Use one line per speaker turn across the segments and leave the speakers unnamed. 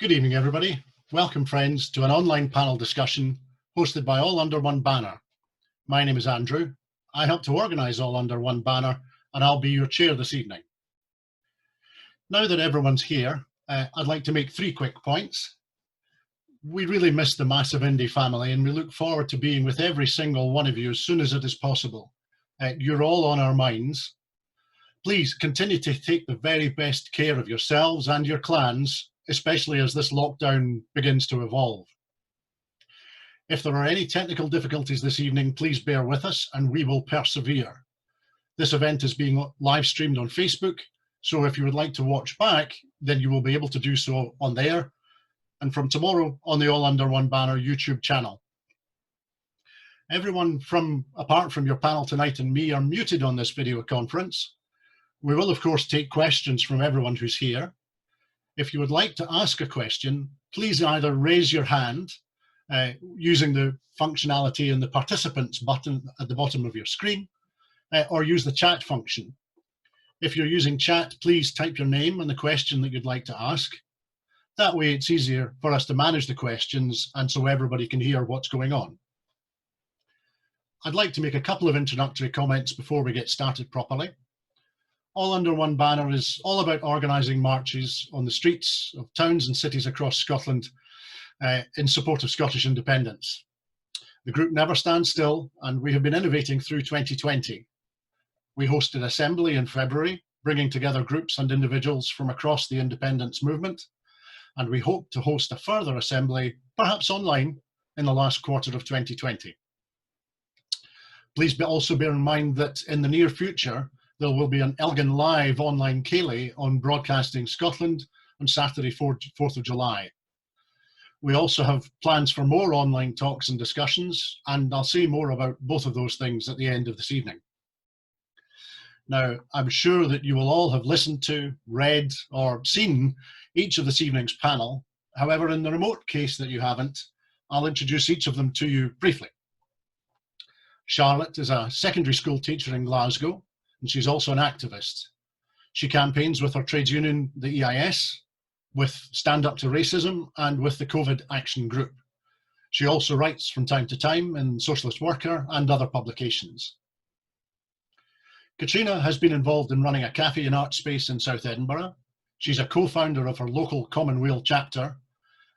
Good evening, everybody. Welcome, friends, to an online panel discussion hosted by All Under One Banner. My name is Andrew. I help to organise All Under One Banner, and I'll be your chair this evening. Now that everyone's here, I'd like to make 3 quick points. We really miss the massive Indie family, and we look forward to being with every single one of you as soon as it is possible. You're all on our minds. Please continue to take the very best care of yourselves and your clans, especially as this lockdown begins to evolve. If there are any technical difficulties this evening, please bear with us and we will persevere. This event is being live streamed on Facebook, so if you would like to watch back, then you will be able to do so on there, and from tomorrow on the All Under One Banner YouTube channel. Everyone apart from your panel tonight and me are muted on this video conference. We will of course take questions from everyone who's here. If you would like to ask a question, please either raise your hand using the functionality in the participants button at the bottom of your screen, or use the chat function. If you're using chat, please type your name and the question that you'd like to ask. That way it's easier for us to manage the questions and so everybody can hear what's going on. I'd like to make a couple of introductory comments before we get started properly. All Under One Banner is all about organising marches on the streets of towns and cities across Scotland in support of Scottish independence. The group never stands still, and we have been innovating through 2020. We hosted Assembly in February, bringing together groups and individuals from across the independence movement, and we hope to host a further Assembly, perhaps online, in the last quarter of 2020. Please also bear in mind that in the near future, there will be an Elgin Live online Ceilidh on Broadcasting Scotland on Saturday, 4th of July. We also have plans for more online talks and discussions, and I'll say more about both of those things at the end of this evening. Now, I'm sure that you will all have listened to, read, or seen each of this evening's panel. However, in the remote case that you haven't, I'll introduce each of them to you briefly. Charlotte is a secondary school teacher in Glasgow, and she's also an activist. She campaigns with her trades union, the EIS, with Stand Up to Racism, and with the COVID Action Group. She also writes from time to time in Socialist Worker and other publications. Catriona has been involved in running a café and art space in South Edinburgh. She's a co-founder of her local Common Weal chapter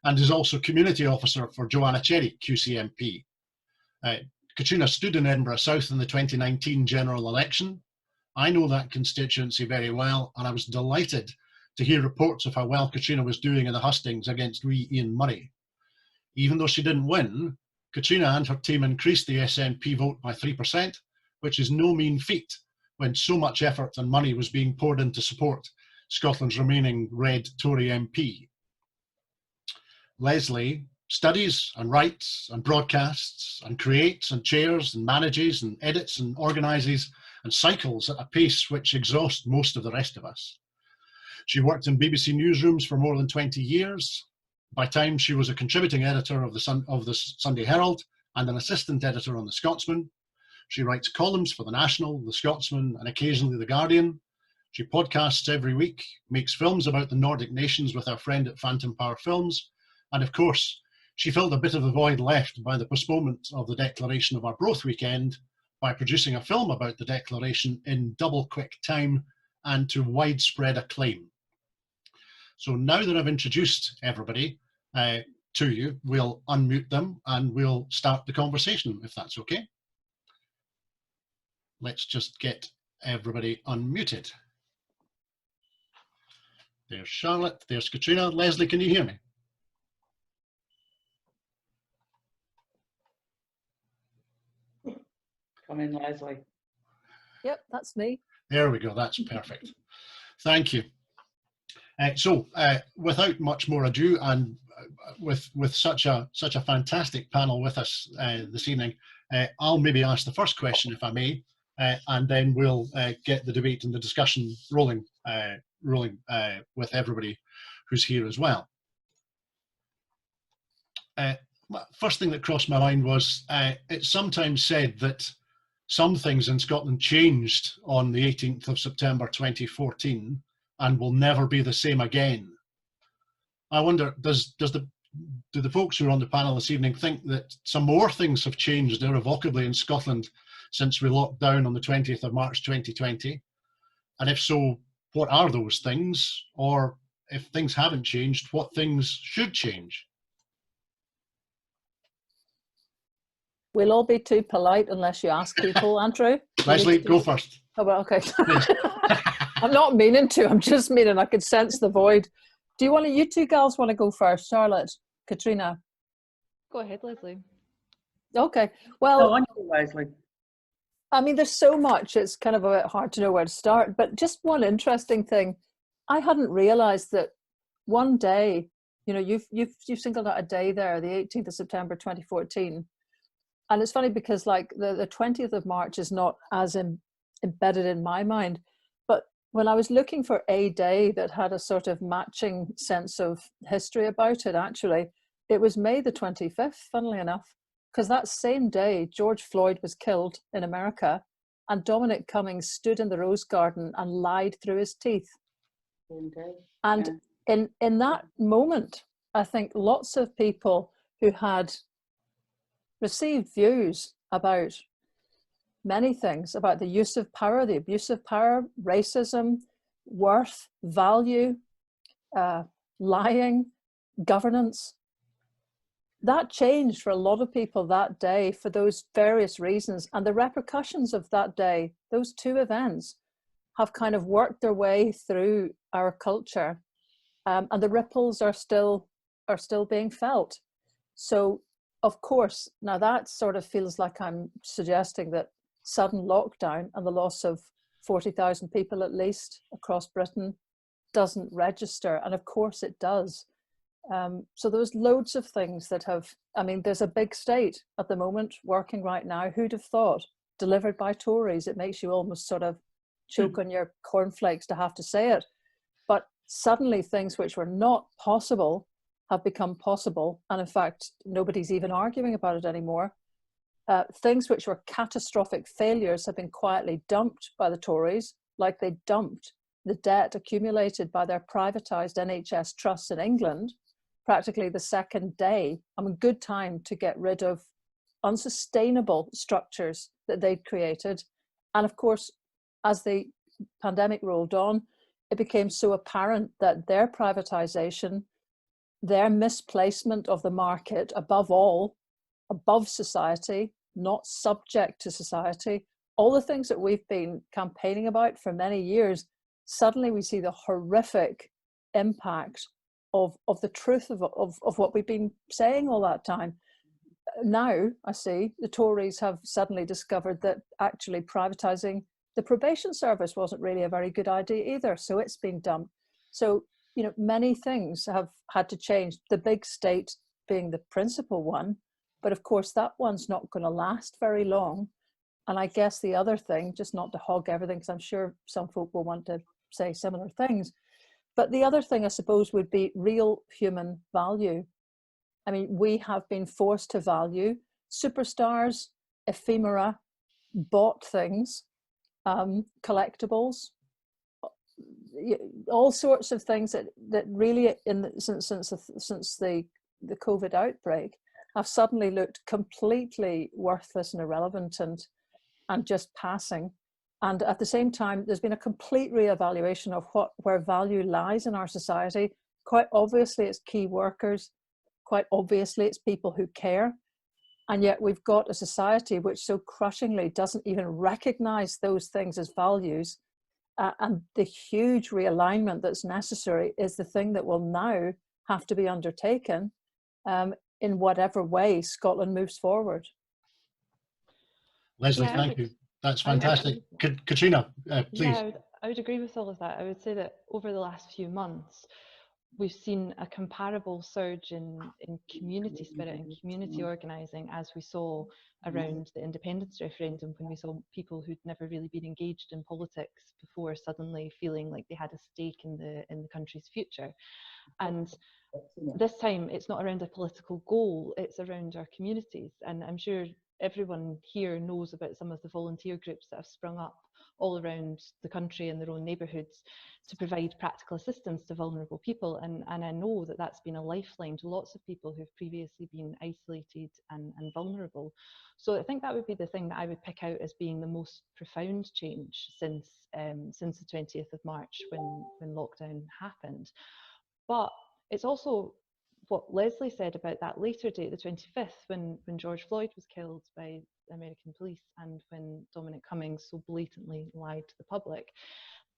and is also community officer for Joanna Cherry QC MP. Catriona stood in Edinburgh South in the 2019 general election. I know that constituency very well, and I was delighted to hear reports of how well Catriona was doing in the hustings against wee Ian Murray. Even though she didn't win, Catriona and her team increased the SNP vote by 3%, which is no mean feat when so much effort and money was being poured in to support Scotland's remaining Red Tory MP. Lesley studies and writes and broadcasts and creates and chairs and manages and edits and organises and cycles at a pace which exhausts most of the rest of us. She worked in BBC newsrooms for more than 20 years. By time she was a contributing editor of the Sunday Herald and an assistant editor on The Scotsman. She writes columns for The National, The Scotsman, and occasionally The Guardian. She podcasts every week, makes films about the Nordic nations with our friend at Phantom Power Films, and of course, she filled a bit of the void left by the postponement of the declaration of Arbroath weekend by producing a film about the declaration in double quick time and to widespread acclaim. So now that I've introduced everybody to you, we'll unmute them and we'll start the conversation, if that's okay. Let's just get everybody unmuted. There's Charlotte, there's Catriona. Lesley, can you hear me?
Come in, Lesley.
Yep, that's me.
There we go, that's perfect. Thank you. Without much more ado, and with such a fantastic panel with us this evening, I'll maybe ask the first question, if I may, and then we'll get the debate and the discussion rolling with everybody who's here as well. First thing that crossed my mind was it's sometimes said that some things in Scotland changed on the 18th of September 2014 and will never be the same again. I wonder, do the folks who are on the panel this evening think that some more things have changed irrevocably in Scotland since we locked down on the 20th of March 2020? And if so, what are those things? Or if things haven't changed, what things should change?
We'll all be too polite unless you ask people, Andrew.
Lesley, go first.
Oh, well, okay. I'm not meaning to, I'm just meaning I could sense the void. Do you two gals want to go first? Charlotte, Catriona?
Go ahead, Lesley.
Okay, well,
on you, Lesley.
I mean, there's so much, it's kind of a bit hard to know where to start, but just one interesting thing. I hadn't realized that one day, you know, you've singled out a day there, the 18th of September 2014. And it's funny because like the 20th of March is not as embedded in my mind, but when I was looking for a day that had a sort of matching sense of history about it, actually, it was May the 25th, funnily enough, because that same day, George Floyd was killed in America and Dominic Cummings stood in the Rose Garden and lied through his teeth. And in that moment, I think lots of people who had received views about many things, about the use of power, the abuse of power, racism, worth, value, lying, governance. That changed for a lot of people that day for those various reasons. And the repercussions of that day, those two events, have kind of worked their way through our culture. And the ripples are still being felt. So, of course, now that sort of feels like I'm suggesting that sudden lockdown and the loss of 40,000 people at least across Britain doesn't register. And of course it does. So there's loads of things that have, I mean, there's a big state at the moment working right now. Who'd have thought? Delivered by Tories. It makes you almost sort of choke on your cornflakes to have to say it. But suddenly things which were not possible have become possible. And in fact, nobody's even arguing about it anymore. Things which were catastrophic failures have been quietly dumped by the Tories, like they dumped the debt accumulated by their privatised NHS trusts in England practically the second day. I mean, good time to get rid of unsustainable structures that they'd created. And of course, as the pandemic rolled on, it became so apparent that their privatisation, their misplacement of the market above all, above society, not subject to society, all the things that we've been campaigning about for many years, suddenly we see the horrific impact of the truth of what we've been saying all that time. Now, I see, the Tories have suddenly discovered that actually privatising the probation service wasn't really a very good idea either, so it's been dumped. So, you know, many things have had to change, the big state being the principal one, but of course that one's not going to last very long. And I guess the other thing, just not to hog everything, because I'm sure some folk will want to say similar things, but the other thing I suppose would be real human value. I mean, we have been forced to value superstars, ephemera, bought things, collectibles, all sorts of things that really, since the COVID outbreak, have suddenly looked completely worthless and irrelevant and just passing. And at the same time, there's been a complete reevaluation of where value lies in our society. Quite obviously, it's key workers. Quite obviously, it's people who care. And yet we've got a society which so crushingly doesn't even recognize those things as values. And the huge realignment that's necessary is the thing that will now have to be undertaken in whatever way Scotland moves forward.
Lesley, thank you. That's fantastic. Catriona, please.
Yeah, I would agree with all of that. I would say that over the last few months, we've seen a comparable surge in community spirit and community organising as we saw around the independence referendum, when we saw people who'd never really been engaged in politics before suddenly feeling like they had a stake in the country's future. And this time it's not around a political goal, it's around our communities. And I'm sure everyone here knows about some of the volunteer groups that have sprung up all around the country in their own neighbourhoods to provide practical assistance to vulnerable people. And I know that that's been a lifeline to lots of people who've previously been isolated and vulnerable. So I think that would be the thing that I would pick out as being the most profound change since the 20th of March when lockdown happened. But it's also what Lesley said about that later date, the 25th, when George Floyd was killed by American police and when Dominic Cummings so blatantly lied to the public.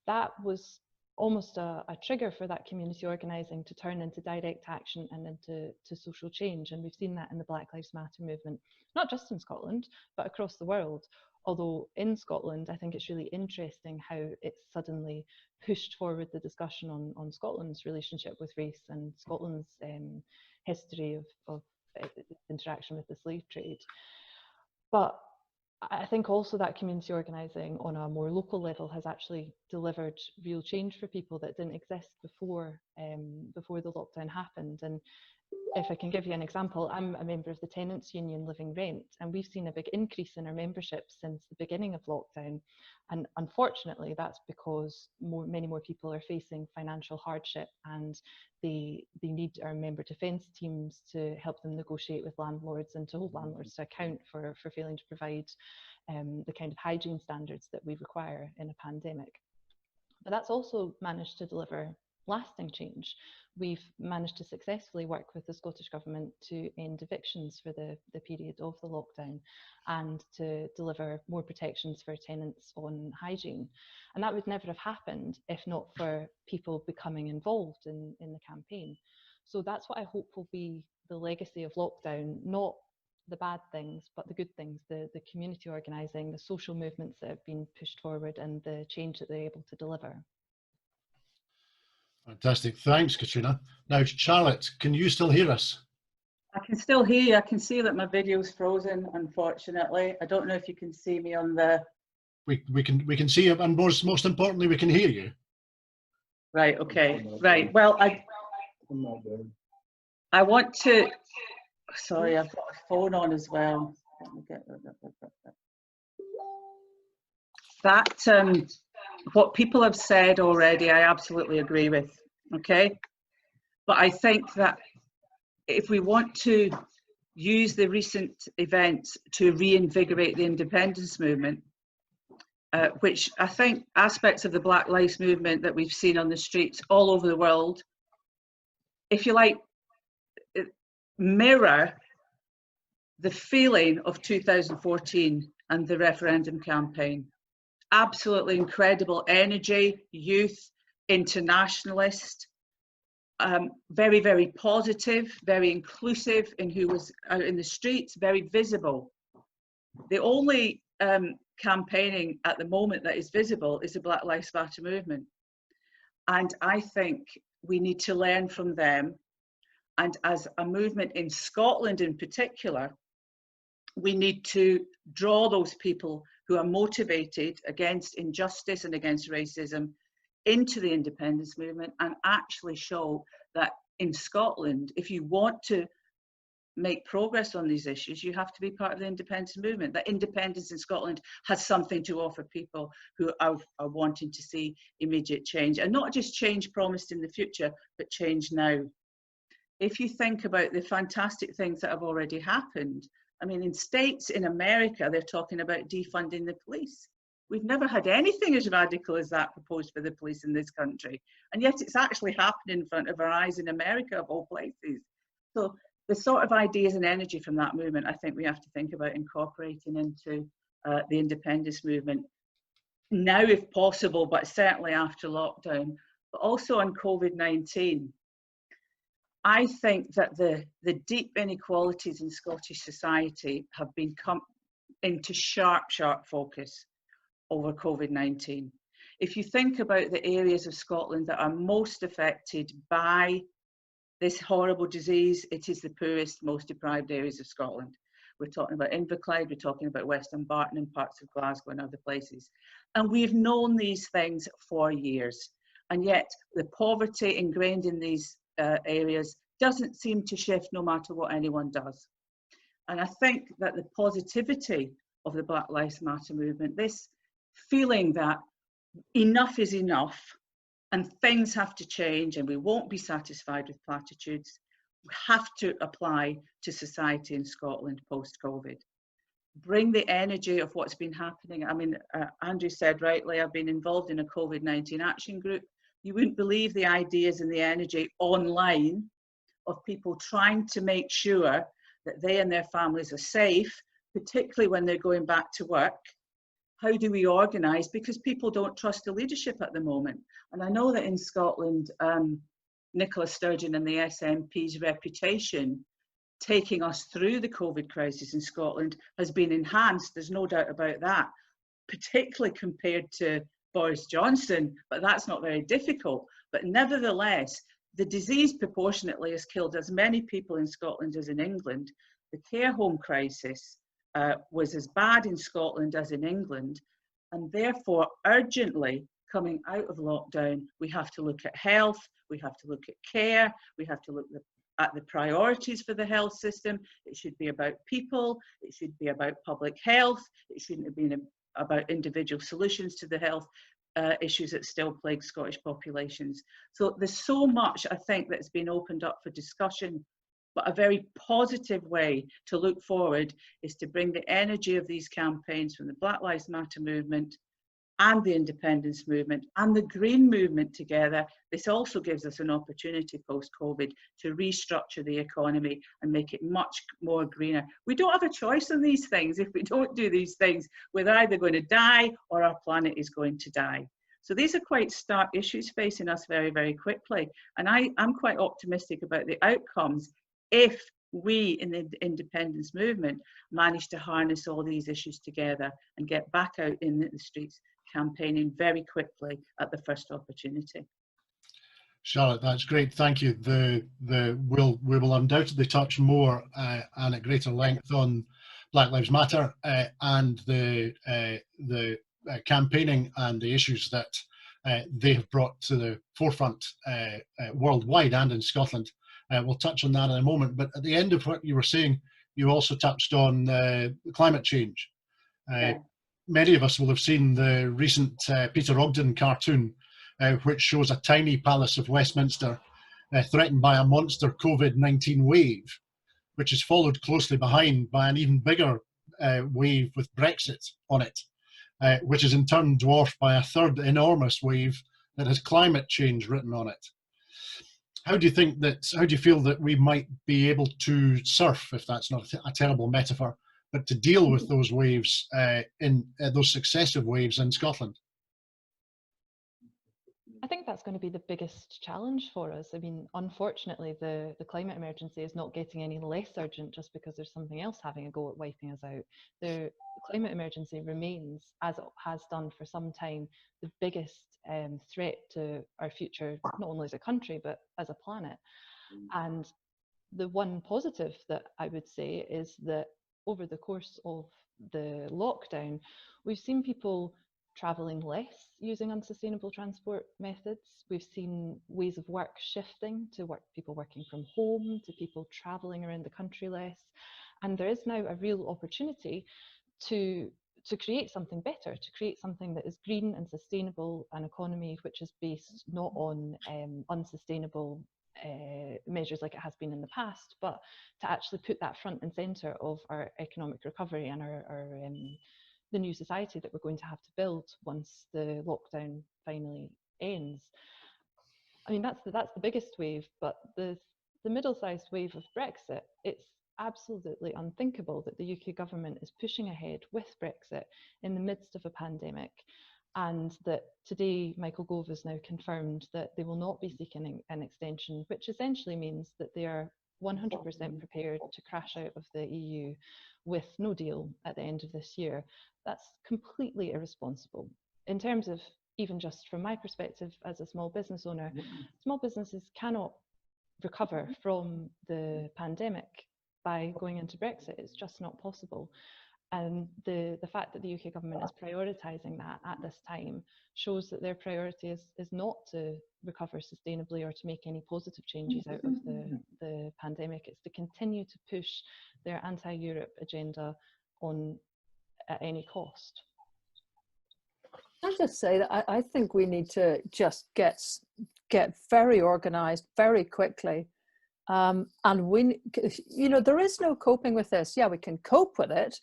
That was almost a trigger for that community organising to turn into direct action and into social change. And we've seen that in the Black Lives Matter movement, not just in Scotland, but across the world. Although in Scotland, I think it's really interesting how it suddenly pushed forward the discussion on Scotland's relationship with race and Scotland's history of interaction with the slave trade. But I think also that community organising on a more local level has actually delivered real change for people that didn't exist before the lockdown happened. And if I can give you an example, I'm a member of the Tenants Union Living Rent, and we've seen a big increase in our membership since the beginning of lockdown. And unfortunately, that's because many more people are facing financial hardship, and they need our member defence teams to help them negotiate with landlords and to hold landlords to account for failing to provide the kind of hygiene standards that we require in a pandemic. But that's also managed to deliver lasting change. We've managed to successfully work with the Scottish Government to end evictions for the period of the lockdown and to deliver more protections for tenants on hygiene. And that would never have happened if not for people becoming involved in the campaign. So that's what I hope will be the legacy of lockdown, not the bad things, but the good things, the community organising, the social movements that have been pushed forward and the change that they're able to deliver.
Fantastic. Thanks, Catriona. Now, Charlotte, can you still hear us?
I can still hear you. I can see that my video's frozen, unfortunately. I don't know if you can see me on the...
We can see you, and most importantly, we can hear you.
Right, okay. Right, well, I want to... Sorry, I've got a phone on as well. Let me get that. What people have said already, I absolutely agree with, okay? But I think that if we want to use the recent events to reinvigorate the independence movement, which I think aspects of the Black Lives movement that we've seen on the streets all over the world, if you like, mirror the feeling of 2014 and the referendum campaign. Absolutely incredible energy, youth, internationalist, very, very positive, very inclusive in who was out in the streets, very visible. The only campaigning at the moment that is visible is the Black Lives Matter movement. And I think we need to learn from them. And as a movement in Scotland in particular, we need to draw those people who are motivated against injustice and against racism into the independence movement and actually show that in Scotland, if you want to make progress on these issues, you have to be part of the independence movement. That independence in Scotland has something to offer people who are wanting to see immediate change, and not just change promised in the future, but change now. If you think about the fantastic things that have already happened, I mean, in states in America, they're talking about defunding the police. We've never had anything as radical as that proposed for the police in this country. And yet it's actually happening in front of our eyes in America, of all places. So the sort of ideas and energy from that movement, I think we have to think about incorporating into the independence movement now, if possible, but certainly after lockdown, but also on COVID-19. I think that the deep inequalities in Scottish society have been come into sharp focus over COVID-19. If you think about the areas of Scotland that are most affected by this horrible disease, it is the poorest, most deprived areas of Scotland. We're talking about Inverclyde, we're talking about Western Barton and parts of Glasgow and other places. And we've known these things for years. And yet the poverty ingrained in these areas doesn't seem to shift no matter what anyone does. And I think that the positivity of the Black Lives Matter movement, this feeling that enough is enough and things have to change and we won't be satisfied with platitudes, we have to apply to society in Scotland post-COVID. Bring the energy of what's been happening. I mean, Andrew said rightly, I've been involved in a COVID-19 action group. You wouldn't believe the ideas and the energy online of people trying to make sure that they and their families are safe, particularly when they're going back to work. How do we organise? Because people don't trust the leadership at the moment. And I know that in Scotland, Nicola Sturgeon and the SNP's reputation taking us through the COVID crisis in Scotland has been enhanced. There's no doubt about that, particularly compared to Boris Johnson, but that's not very difficult. But nevertheless, the disease proportionately has killed as many people in Scotland as in England. The care home crisis was as bad in Scotland as in England, and therefore urgently coming out of lockdown, we have to look at health, we have to look at care, we have to look at the priorities for the health system. It should be about people, it should be about public health, it shouldn't have been about individual solutions to the health issues that still plague Scottish populations. So there's so much, I think, that's been opened up for discussion. But a very positive way to look forward is to bring the energy of these campaigns from the Black Lives Matter movement and the independence movement and the Green movement together. This also gives us an opportunity post-COVID to restructure the economy and make it much more greener. We don't have a choice on these things. If we don't do these things, we're either going to die or our planet is going to die. So these are quite stark issues facing us very, very quickly. And I'm quite optimistic about the outcomes if we in the independence movement manage to harness all these issues together and get back out in the streets campaigning very quickly at the first opportunity.
Charlotte, that's great. Thank you. We will undoubtedly touch more and at greater length on Black Lives Matter and the campaigning and the issues that they have brought to the forefront worldwide and in Scotland. We'll touch on that in a moment, but at the end of what you were saying, you also touched on climate change. Many of us will have seen the recent Peter Ogden cartoon, which shows a tiny palace of Westminster threatened by a monster COVID-19 wave, which is followed closely behind by an even bigger wave with Brexit on it, which is in turn dwarfed by a third enormous wave that has climate change written on it. How do you feel that we might be able to surf, if that's not a terrible metaphor, but to deal with those waves, those successive waves in Scotland?
I think that's going to be the biggest challenge for us. I mean, unfortunately, the climate emergency is not getting any less urgent just because there's something else having a go at wiping us out. The climate emergency remains, as it has done for some time, the biggest threat to our future, not only as a country, but as a planet. And the one positive that I would say is that over the course of the lockdown, we've seen people travelling less using unsustainable transport methods. We've seen ways of work shifting to people working from home, to people travelling around the country less. And there is now a real opportunity to create something better, to create something that is green and sustainable, an economy which is based not on unsustainable measures like it has been in the past, but to actually put that front and centre of our economic recovery and the new society that we're going to have to build once the lockdown finally ends. I mean, that's the biggest wave, but the middle-sized wave of Brexit, it's absolutely unthinkable that the UK government is pushing ahead with Brexit in the midst of a pandemic, and that today Michael Gove has now confirmed that they will not be seeking an extension, which essentially means that they are 100% prepared to crash out of the EU with no deal at the end of this year. That's completely irresponsible. In terms of, even just from my perspective as a small business owner, small businesses cannot recover from the pandemic by going into Brexit. It's just not possible. And the fact that the UK government is prioritising that at this time shows that their priority is not to recover sustainably or to make any positive changes out of the pandemic. It's to continue to push their anti-Europe agenda on at any cost.
I'll just say that I think we need to just get very organised very quickly. And we, you know, there is no coping with this. Yeah, we can cope with it,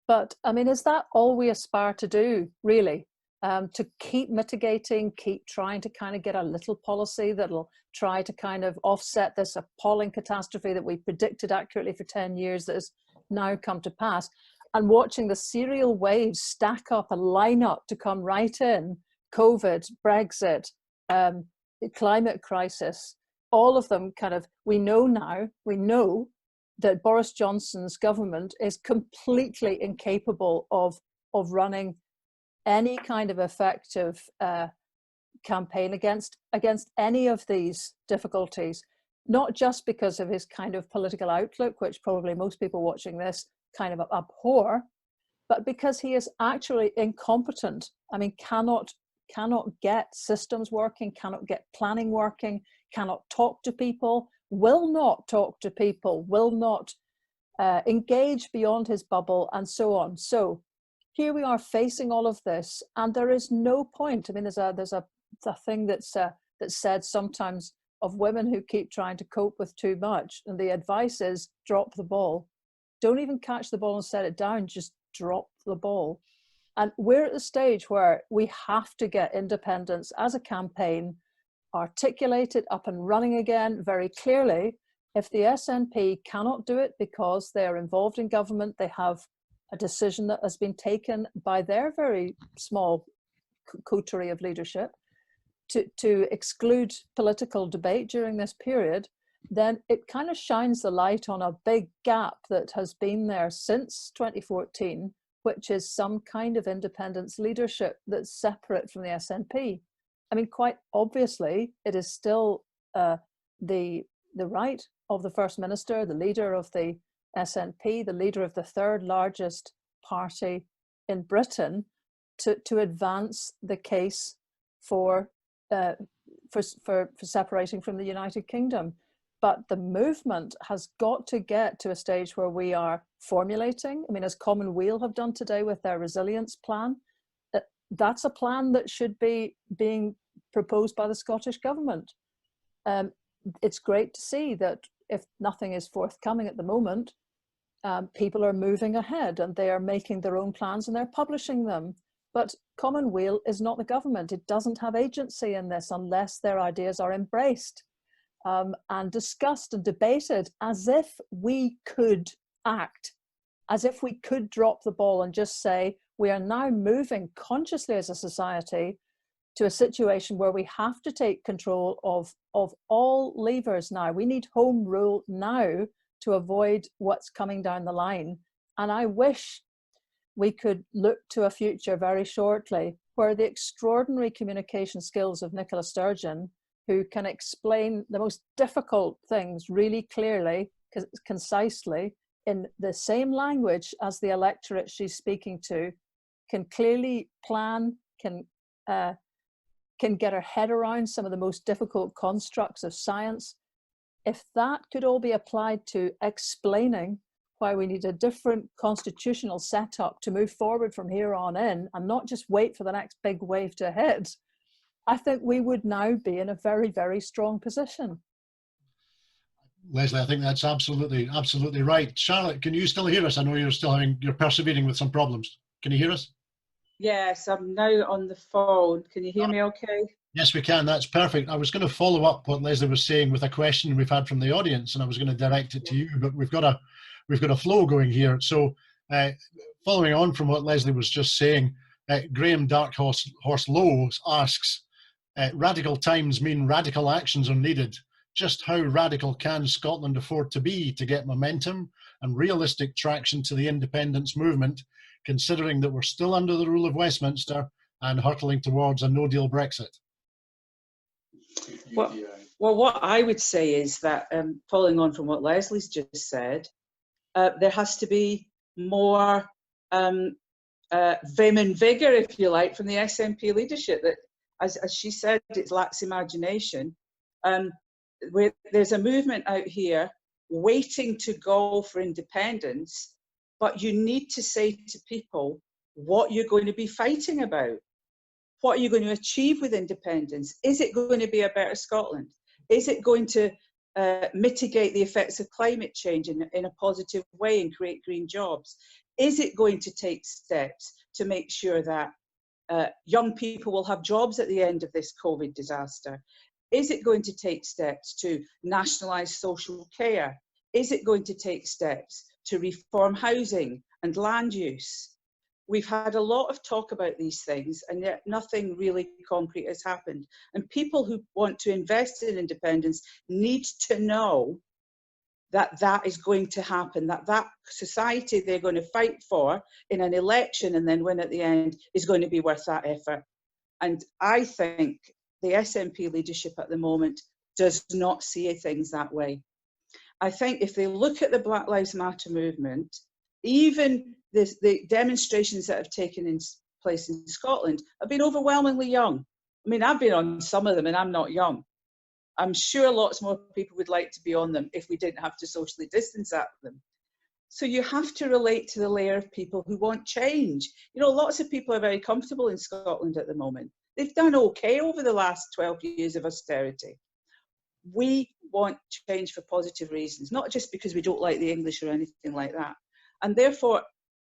but I mean, is that all we aspire to do, really? To keep mitigating, keep trying to kind of get a little policy that'll try to kind of offset this appalling catastrophe that we predicted accurately for 10 years that has now come to pass, and watching the serial waves stack up and line up to come right in: COVID, Brexit, climate crisis, all of them kind of, we know that Boris Johnson's government is completely incapable of running any kind of effective campaign against any of these difficulties, not just because of his kind of political outlook, which probably most people watching this kind of abhor, but because he is actually incompetent. I mean, cannot get systems working, cannot get planning working, cannot talk to people, will not talk to people, will not engage beyond his bubble, and so on. So here we are facing all of this, and there is no point. I mean, there's a thing that's said sometimes of women who keep trying to cope with too much, and the advice is drop the ball. Don't even catch the ball and set it down, just drop the ball. And we're at the stage where we have to get independence as a campaign articulated, up and running again very clearly. If the SNP cannot do it because they are involved in government, they have a decision that has been taken by their very small coterie of leadership to exclude political debate during this period, then it kind of shines the light on a big gap that has been there since 2014, which is some kind of independence leadership that's separate from the SNP. I mean, quite obviously, it is still the right of the First Minister, the leader of the SNP, the leader of the third largest party in Britain, to advance the case for separating from the United Kingdom. But the movement has got to get to a stage where we are formulating, I mean, as Common Weal have done today with their resilience plan, that's a plan that should be being proposed by the Scottish government. It's great to see that if nothing is forthcoming at the moment, people are moving ahead and they are making their own plans and they're publishing them. But Common Weal is not the government. It doesn't have agency in this unless their ideas are embraced and discussed and debated, as if we could act, as if we could drop the ball and just say, we are now moving consciously as a society to a situation where we have to take control of all levers now. We need home rule now to avoid what's coming down the line. And I wish we could look to a future very shortly where the extraordinary communication skills of Nicola Sturgeon, who can explain the most difficult things really clearly, concisely, in the same language as the electorate she's speaking to, can clearly plan, can get her head around some of the most difficult constructs of science. If that could all be applied to explaining why we need a different constitutional setup to move forward from here on in, and not just wait for the next big wave to hit, I think we would now be in a very, very strong position.
Lesley, I think that's absolutely right. Charlotte, can you still hear us? I know you're persevering with some problems. Can you hear us?
Yes, I'm now on the phone. Can you hear me okay?
Yes, we can. That's perfect. I was going to follow up what Lesley was saying with a question we've had from the audience, and I was going to direct it to you, but we've got a flow going here. So following on from what Lesley was just saying, Graham Darkhorse Lowe asks, radical times mean radical actions are needed. Just how radical can Scotland afford to be to get momentum and realistic traction to the independence movement, considering that we're still under the rule of Westminster and hurtling towards a no-deal Brexit?
Well, what I would say is that, following on from what Lesley's just said, there has to be more vim and vigour, if you like, from the SNP leadership. That, as she said, it lacks imagination. There's a movement out here waiting to go for independence, but you need to say to people what you're going to be fighting about. What are you going to achieve with independence? Is it going to be a better Scotland? Is it going to mitigate the effects of climate change in a positive way and create green jobs? Is it going to take steps to make sure that young people will have jobs at the end of this COVID disaster? Is it going to take steps to nationalise social care? Is it going to take steps to reform housing and land use? We've had a lot of talk about these things, and yet nothing really concrete has happened. And people who want to invest in independence need to know that that is going to happen, that that society they're going to fight for in an election and then win at the end is going to be worth that effort. And I think the SNP leadership at the moment does not see things that way. I think if they look at the Black Lives Matter movement, even the demonstrations that have taken place in Scotland have been overwhelmingly young. I mean, I've been on some of them and I'm not young. I'm sure lots more people would like to be on them if we didn't have to socially distance at them. So you have to relate to the layer of people who want change. You know, lots of people are very comfortable in Scotland at the moment. They've done okay over the last 12 years of austerity. We want change for positive reasons, not just because we don't like the English or anything like that. And therefore,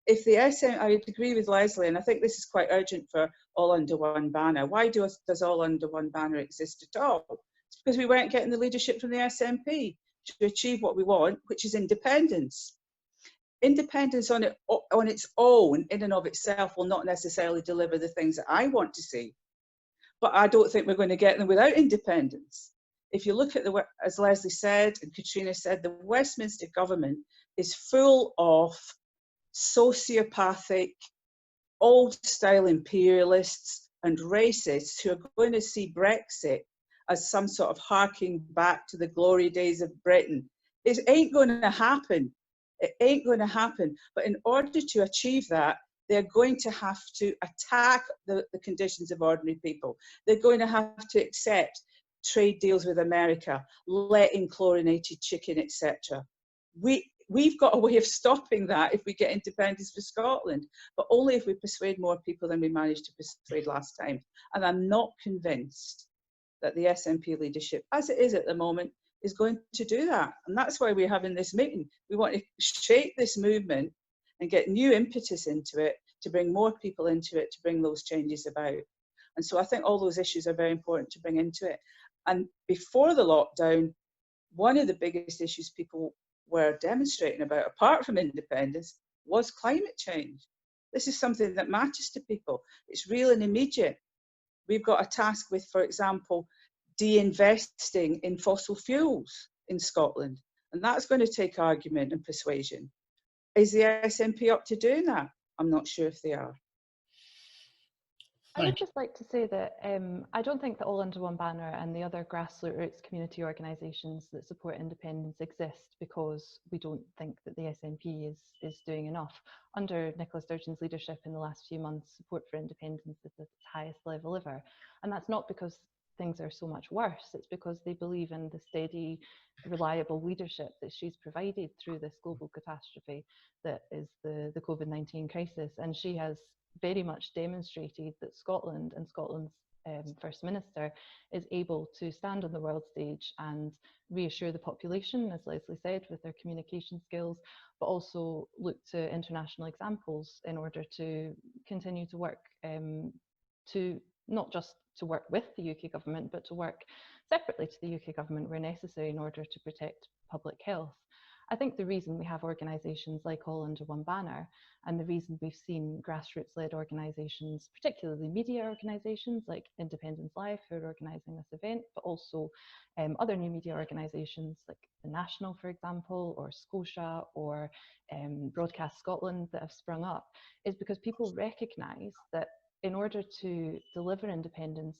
if the I would agree with Lesley, and I think this is quite urgent for all under one banner. Why does all under one banner exist at all? It's because we weren't getting the leadership from the SNP to achieve what we want, which is independence. Independence on its own, in and of itself, will not necessarily deliver the things that I want to see. But I don't think we're going to get them without independence. If you look at as Lesley said, and Catriona said, the Westminster government is full of sociopathic, old-style imperialists and racists who are going to see Brexit as some sort of harking back to the glory days of Britain. It ain't going to happen. It ain't going to happen. But in order to achieve that, they're going to have to attack the conditions of ordinary people. They're going to have to accept trade deals with America, let in chlorinated chicken, etc. We've got a way of stopping that if we get independence for Scotland, but only if we persuade more people than we managed to persuade last time. And I'm not convinced that the SNP leadership, as it is at the moment, is going to do that. And that's why we're having this meeting. We want to shape this movement and get new impetus into it, to bring more people into it, to bring those changes about. And so I think all those issues are very important to bring into it. And before the lockdown, one of the biggest issues people were demonstrating about, apart from independence, was climate change. This is something that matters to people. It's real and immediate. We've got a task with, for example, de-investing in fossil fuels in Scotland. And that's going to take argument and persuasion. Is the SNP up to doing that? I'm not sure if they are.
I would just like to say that I don't think that All Under One Banner and the other grassroots community organisations that support independence exist because we don't think that the SNP is doing enough. Under Nicola Sturgeon's leadership in the last few months, support for independence is at its highest level ever. And that's not because things are so much worse, it's because they believe in the steady, reliable leadership that she's provided through this global catastrophe that is the COVID-19 crisis. And she has very much demonstrated that Scotland and Scotland's First Minister is able to stand on the world stage and reassure the population, as Lesley said, with their communication skills, but also look to international examples in order to continue to work to not just to work with the UK government, but to work separately to the UK government where necessary in order to protect public health. I think the reason we have organisations like All Under One Banner, and the reason we've seen grassroots-led organisations, particularly media organisations like Independence Live, who are organising this event, but also other new media organisations like The National, for example, or Scotia, or Broadcast Scotland that have sprung up, is because people recognise that in order to deliver independence,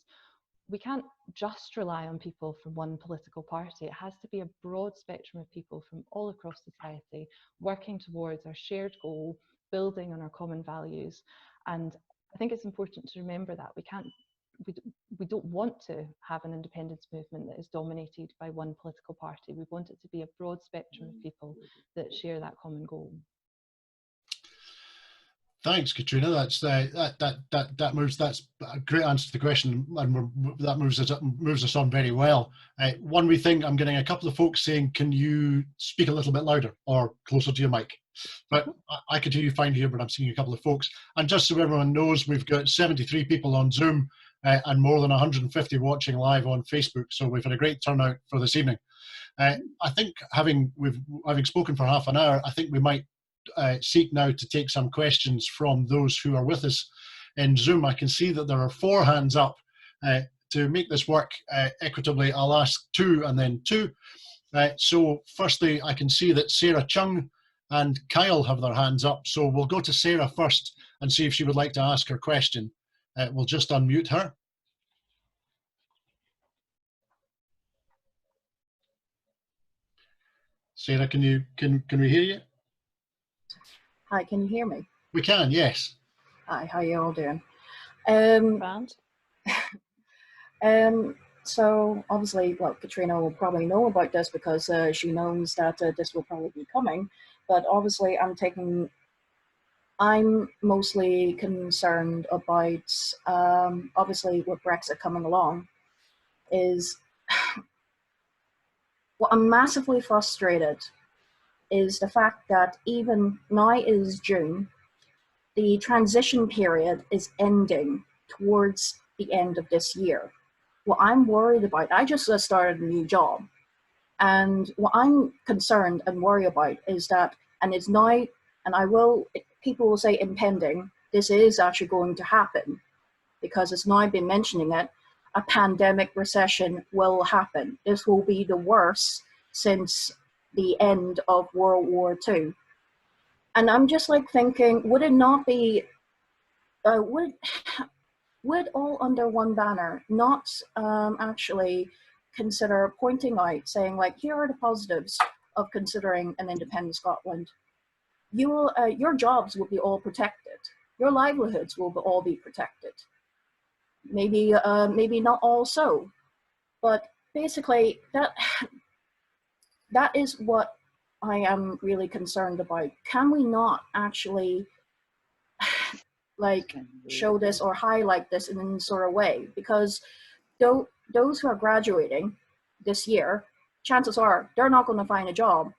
we can't just rely on people from one political party. It has to be a broad spectrum of people from all across society working towards our shared goal, building on our common values. And I think it's important to remember that we don't want to have an independence movement that is dominated by one political party. We want it to be a broad spectrum of people that share that common goal.
Thanks, Catriona. That's that moves. That's a great answer to the question, and that moves us on very well. One wee thing, I'm getting a couple of folks saying, "Can you speak a little bit louder or closer to your mic?" But I could hear you fine here, but I'm seeing a couple of folks. And just so everyone knows, we've got 73 people on Zoom and more than 150 watching live on Facebook. So we've had a great turnout for this evening. I think having spoken for half an hour, I think we might seek now to take some questions from those who are with us in Zoom. I can see that there are 4 hands up. To make this work equitably, I'll ask 2 and then 2. So firstly, I can see that Sarah Chung and Kyle have their hands up. So we'll go to Sarah first and see if she would like to ask her question. We'll just unmute her. Sarah, can we hear you?
Hi, can you hear me?
We can, yes.
Hi, how you all doing?
Round.
So obviously, well, Catriona will probably know about this because she knows that this will probably be coming. But obviously, I'm mostly concerned about, obviously, with Brexit coming along, is what I'm massively frustrated is the fact that even now is June, the transition period is ending towards the end of this year. What I'm worried about, I just started a new job, and what I'm concerned and worried about is that, and it's now, and people will say impending, this is actually going to happen because it's now been mentioning it, a pandemic recession will happen. This will be the worst since the end of World War II. And I'm just like thinking, would it not be, would all under one banner not actually consider pointing out, saying like, here are the positives of considering an independent Scotland. Your jobs will be all protected. Your livelihoods will all be protected. Maybe not all so, but basically that is what I am really concerned about. Can we not actually like show this or highlight this in any sort of way? Because those who are graduating this year, chances are they're not going to find a job.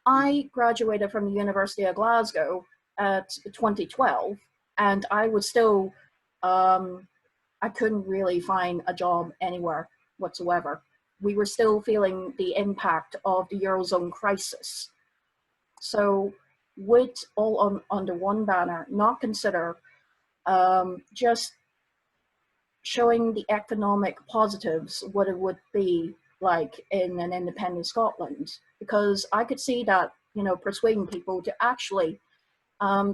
I graduated from the University of Glasgow at 2012, and I was still, I couldn't really find a job anywhere whatsoever. We were still feeling the impact of the Eurozone crisis. So would all under one banner not consider just showing the economic positives, what it would be like in an independent Scotland? Because I could see that, you know, persuading people to actually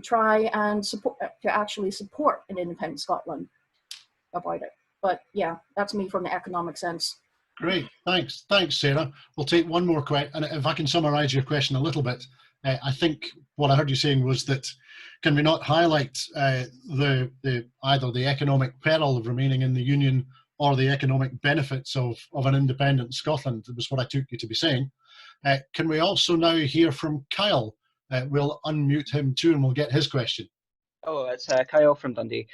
try and support an independent Scotland about it. But yeah, that's me from the economic sense.
Great, thanks, Sarah. We'll take one more question, and if I can summarise your question a little bit, I think what I heard you saying was that can we not highlight either the economic peril of remaining in the Union or the economic benefits of an independent Scotland? That was what I took you to be saying. Can we also now hear from Kyle? We'll unmute him too, and we'll get his question.
Oh, it's Kyle from Dundee.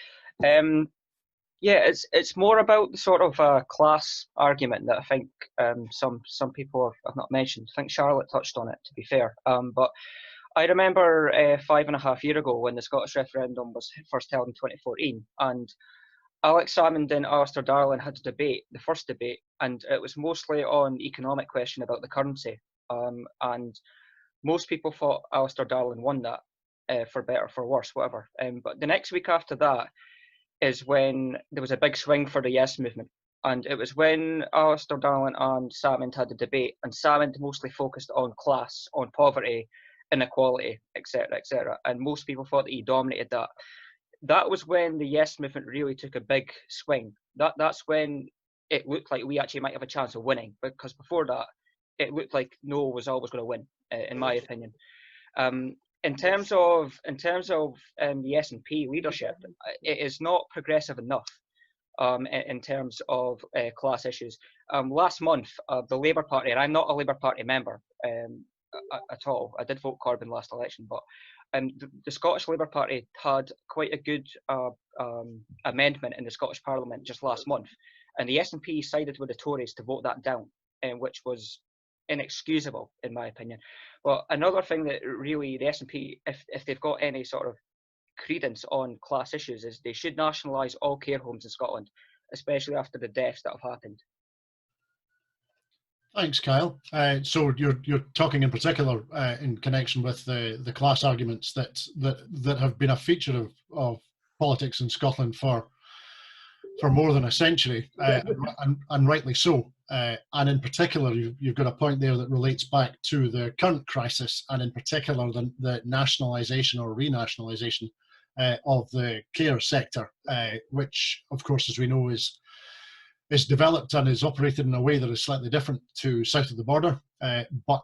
Yeah, it's more about the sort of class argument that I think some people have not mentioned. I think Charlotte touched on it, to be fair. But I remember 5.5 years ago when the Scottish referendum was first held in 2014, and Alex Salmond and Alistair Darling had a debate, the first debate, and it was mostly on the economic question about the currency. And most people thought Alistair Darling won that, for better, for worse, whatever. But the next week after that is when there was a big swing for the Yes movement. And it was when Alistair Darling and Salmond had a debate, and Salmond mostly focused on class, on poverty, inequality, etc., etc. And most people thought that he dominated that. That was when the Yes movement really took a big swing. That's when it looked like we actually might have a chance of winning, because before that, it looked like No was always going to win, in my opinion. In terms of the SNP leadership, it is not progressive enough in terms of class issues. Last month, the Labour Party, and I'm not a Labour Party member, at all. I did vote Corbyn last election, but the Scottish Labour Party had quite a good amendment in the Scottish Parliament just last month, and the SNP sided with the Tories to vote that down, which was inexcusable in my opinion. But another thing that really the SNP, if they've got any sort of credence on class issues, is they should nationalise all care homes in Scotland, especially after the deaths that have happened.
Thanks, Kyle. So you're talking in particular in connection with the class arguments that have been a feature of politics in Scotland for more than a century, and rightly so. And in particular, you've got a point there that relates back to the current crisis, and in particular the nationalisation or renationalisation of the care sector, which, of course, as we know, is developed and is operated in a way that is slightly different to south of the border, but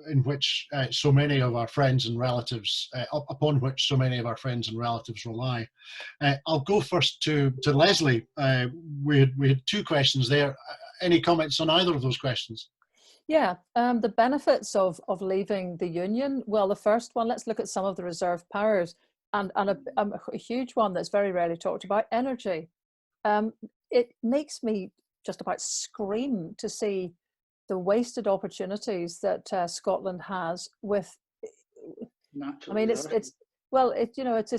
in which so many of our friends and relatives, upon which so many of our friends and relatives rely. I'll go first to Lesley. We had two questions there. Any comments on either of those questions?
Yeah, the benefits of leaving the union. Well, the first one, let's look at some of the reserved powers, and a huge one that's very rarely talked about: energy. It makes me just about scream to see the wasted opportunities that Scotland has with. I mean, it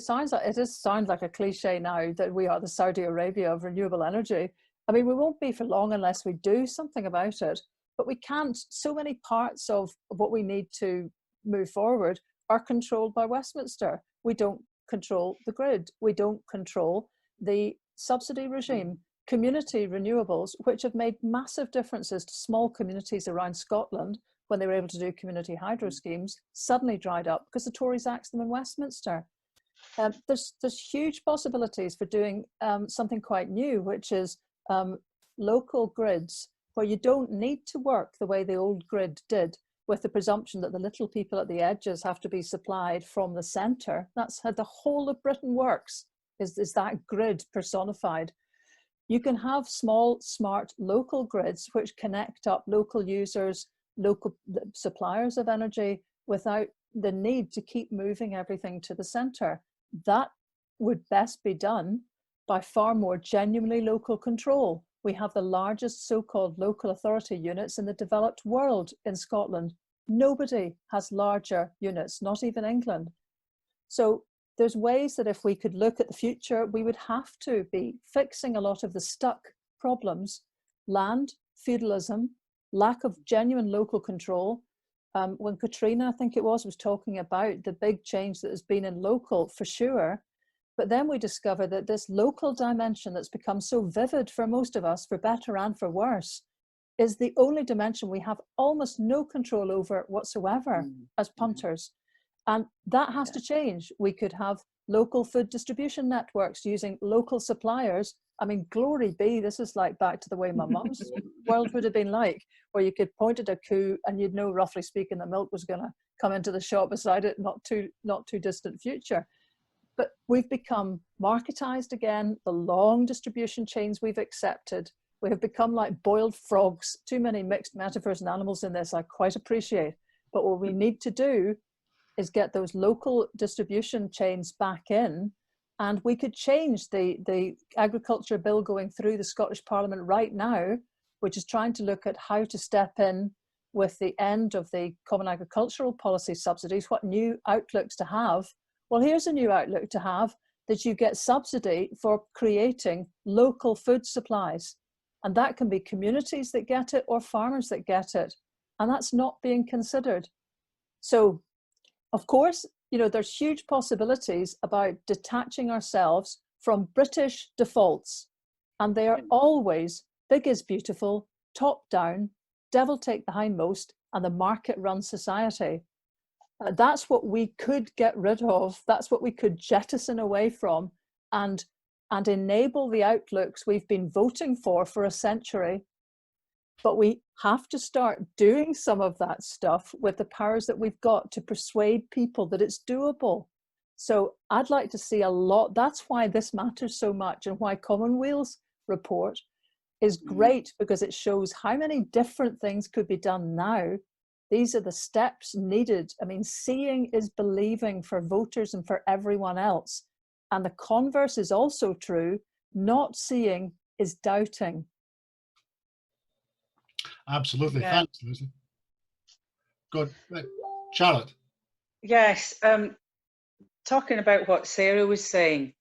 sounds like a cliche now that we are the Saudi Arabia of renewable energy. I mean, we won't be for long unless we do something about it. But we can't. So many parts of what we need to move forward are controlled by Westminster. We don't control the grid. We don't control the subsidy regime. Community renewables, which have made massive differences to small communities around Scotland when they were able to do community hydro schemes, suddenly dried up because the Tories axed them in Westminster. There's huge possibilities for doing something quite new, which is local grids, where you don't need to work the way the old grid did, with the presumption that the little people at the edges have to be supplied from the centre. That's how the whole of Britain works, is that grid personified. You can have small, smart local grids which connect up local users, local suppliers of energy, without the need to keep moving everything to the centre. That would best be done by far more genuinely local control. We have the largest so-called local authority units in the developed world in Scotland. Nobody has larger units, not even England. So there's ways that if we could look at the future, we would have to be fixing a lot of the stuck problems: land, feudalism, lack of genuine local control. When Catriona, I think it was talking about the big change that has been in local, for sure. But then we discover that this local dimension that's become so vivid for most of us, for better and for worse, is the only dimension we have almost no control over whatsoever as punters. And that has to change. We could have local food distribution networks using local suppliers. I mean, glory be, this is like back to the way my mum's world would have been like, where you could point at a coup and you'd know, roughly speaking, the milk was going to come into the shop beside it, not too distant future. But we've become marketized again. The long distribution chains we've accepted. We have become like boiled frogs. Too many mixed metaphors and animals in this, I quite appreciate. But what we need to do is get those local distribution chains back in, and we could change the agriculture bill going through the Scottish Parliament right now, which is trying to look at how to step in with the end of the Common Agricultural Policy subsidies, what new outlooks to have. Well, here's a new outlook to have, that you get subsidy for creating local food supplies. And that can be communities that get it or farmers that get it. And that's not being considered. So, of course, you know, there's huge possibilities about detaching ourselves from British defaults. And they are always big is beautiful, top down, devil take the hindmost, and the market run society. That's what we could get rid of. That's what we could jettison away from and enable the outlooks we've been voting for a century. But we have to start doing some of that stuff with the powers that we've got to persuade people that it's doable. So I'd like to see a lot. That's why this matters so much, and why Common Weal's report is great, because it shows how many different things could be done now These are the steps needed. I mean, seeing is believing for voters and for everyone else. And the converse is also true. Not seeing is doubting.
Absolutely.
Yeah.
Thanks, Lesley. Good. Right. Charlotte.
Yes, talking about what Sarah was saying,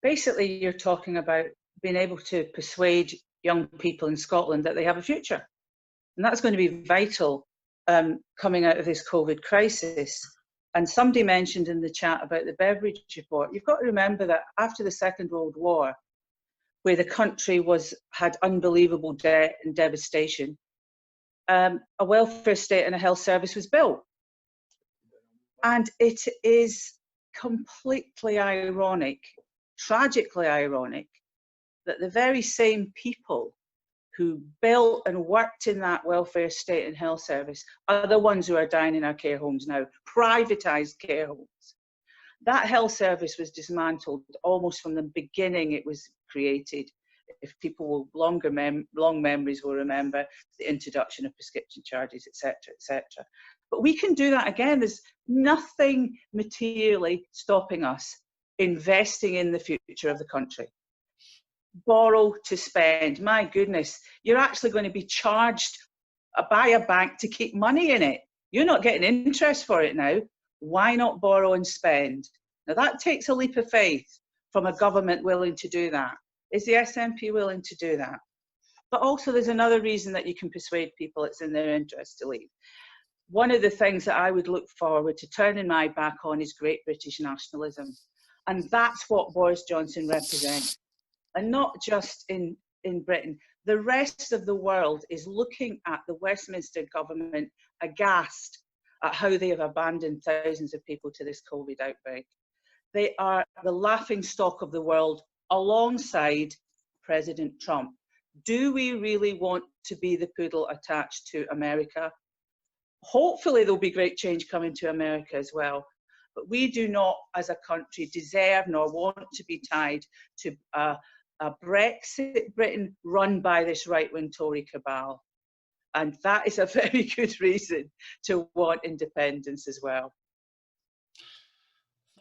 basically you're talking about being able to persuade young people in Scotland that they have a future. And that's going to be vital coming out of this COVID crisis. And somebody mentioned in the chat about the Beveridge report. You've got to remember that after the Second World War, where the country had unbelievable debt and devastation, a welfare state and a health service was built. And it is completely ironic, tragically ironic, that the very same people who built and worked in that welfare state and health service are the ones who are dying in our care homes now, privatised care homes. That health service was dismantled almost from the beginning it was created. If people will long memories will remember the introduction of prescription charges, etc., etc. But we can do that again. There's nothing materially stopping us investing in the future of the country. Borrow to spend. My goodness, you're actually going to be charged by a bank to keep money in it. You're not getting interest for it now. Why not borrow and spend? Now that takes a leap of faith from a government willing to do that. Is the SNP willing to do that? But also there's another reason that you can persuade people it's in their interest to leave. One of the things that I would look forward to turning my back on is great British nationalism. And that's what Boris Johnson represents. And not just in Britain. The rest of the world is looking at the Westminster government aghast at how they have abandoned thousands of people to this COVID outbreak. They are the laughing stock of the world alongside President Trump. Do we really want to be the poodle attached to America? Hopefully there'll be great change coming to America as well. But we do not, as a country, deserve nor want to be tied to a Brexit Britain run by this right-wing Tory cabal. And that is a very good reason to want independence as well.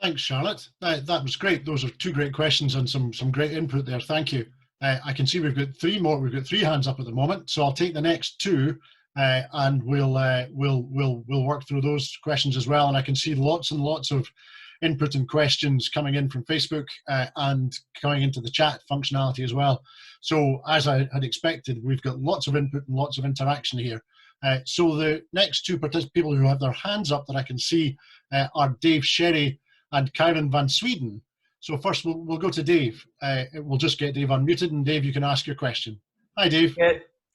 Thanks, Charlotte. That was great. Those are two great questions and some great input there. Thank you. I can see we've got three more. We've got three hands up at the moment, so I'll take the next two, and we'll work through those questions as well. And I can see lots and lots of input and questions coming in from Facebook and coming into the chat functionality as well. So as I had expected, we've got lots of input and lots of interaction here. So the next two people who have their hands up that I can see are Dave Sherry and Karen Van Sweden. So first we'll go to Dave. We'll just get Dave unmuted, and Dave, you can ask your question. Hi, Dave.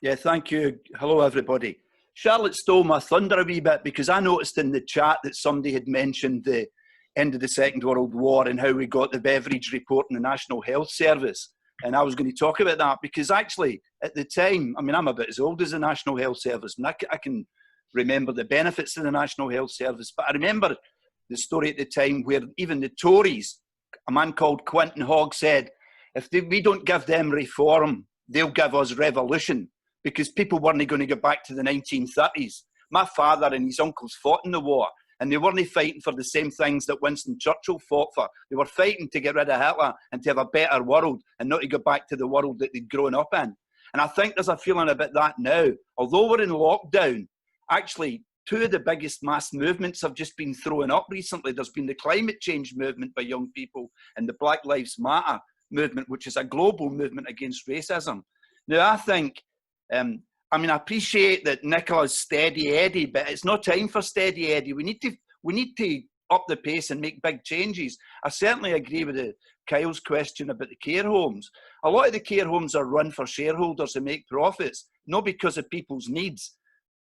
Yeah, thank you. Hello, everybody. Charlotte stole my thunder a wee bit because I noticed in the chat that somebody had mentioned the end of the Second World War and how we got the Beveridge report in the National Health Service. And I was going to talk about that because actually at the time, I mean, I'm about as old as the National Health Service, and I can remember the benefits of the National Health Service. But I remember the story at the time where even the Tories, a man called Quinton Hogg, said, if we don't give them reform, they'll give us revolution, because people weren't going to go back to the 1930s. My father and his uncles fought in the war, and they weren't fighting for the same things that Winston Churchill fought for. They were fighting to get rid of Hitler and to have a better world and not to go back to the world that they'd grown up in. And I think there's a feeling about that now. Although we're in lockdown, actually, two of the biggest mass movements have just been thrown up recently. There's been the climate change movement by young people and the Black Lives Matter movement, which is a global movement against racism. Now, I think, I mean, I appreciate that Nicola's steady Eddie, but it's not time for steady Eddie. We need to up the pace and make big changes. I certainly agree with Kyle's question about the care homes. A lot of the care homes are run for shareholders who make profits, not because of people's needs.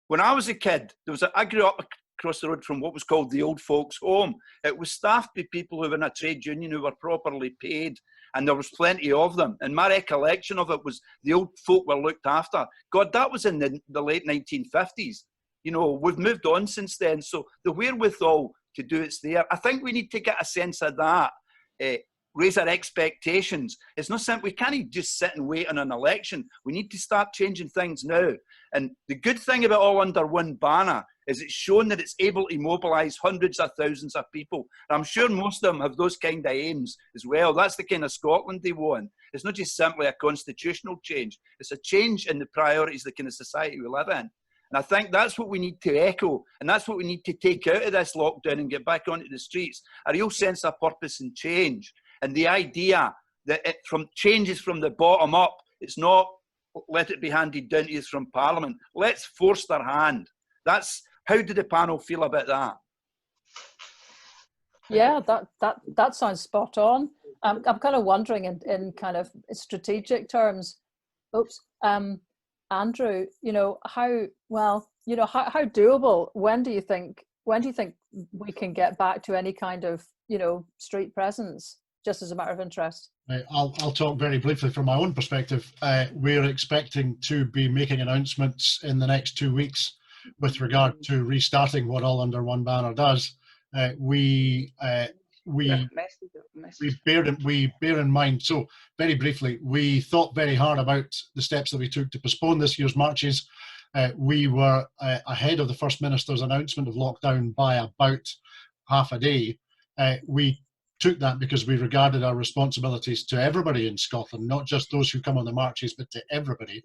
When I was a kid, I grew up across the road from what was called the old folks' home. It was staffed by people who were in a trade union who were properly paid, and there was plenty of them. And my recollection of it was the old folk were looked after. God, that was in the late 1950s. You know, we've moved on since then, so the wherewithal to do it's there. I think we need to get a sense of that raise our expectations. It's not simple. We can't just sit and wait on an election. We need to start changing things now. And the good thing about All Under One banner is it's shown that it's able to mobilise hundreds of thousands of people. And I'm sure most of them have those kind of aims as well. That's the kind of Scotland they want. It's not just simply a constitutional change. It's a change in the priorities of the kind of society we live in. And I think that's what we need to echo, and that's what we need to take out of this lockdown and get back onto the streets, a real sense of purpose and change. And the idea that it changes from the bottom up, it's not let it be handed down to us from Parliament. Let's force their hand. How did the panel feel about that?
Yeah, that sounds spot on. I'm kind of wondering in kind of strategic terms. Andrew, how doable? When do you think we can get back to any kind of street presence? Just as a matter of interest.
I'll talk very briefly from my own perspective. We're expecting to be making announcements in the next 2 weeks with regard to restarting what All Under One banner does. We bear in mind, so very briefly, we thought very hard about the steps that we took to postpone this year's marches. We were ahead of the First Minister's announcement of lockdown by about half a day. We took that because we regarded our responsibilities to everybody in Scotland, not just those who come on the marches, but to everybody.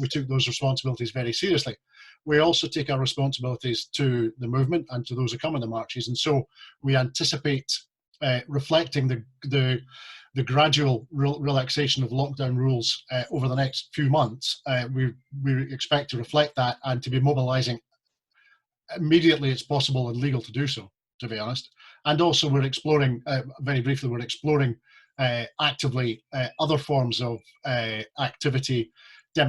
We took those responsibilities very seriously. We also take our responsibilities to the movement and to those who come on the marches, and so we anticipate reflecting the gradual relaxation of lockdown rules over the next few months. We expect to reflect that and to be mobilising immediately it's possible and legal to do so, to be honest. And also we're exploring, very briefly, we're exploring actively other forms of activity.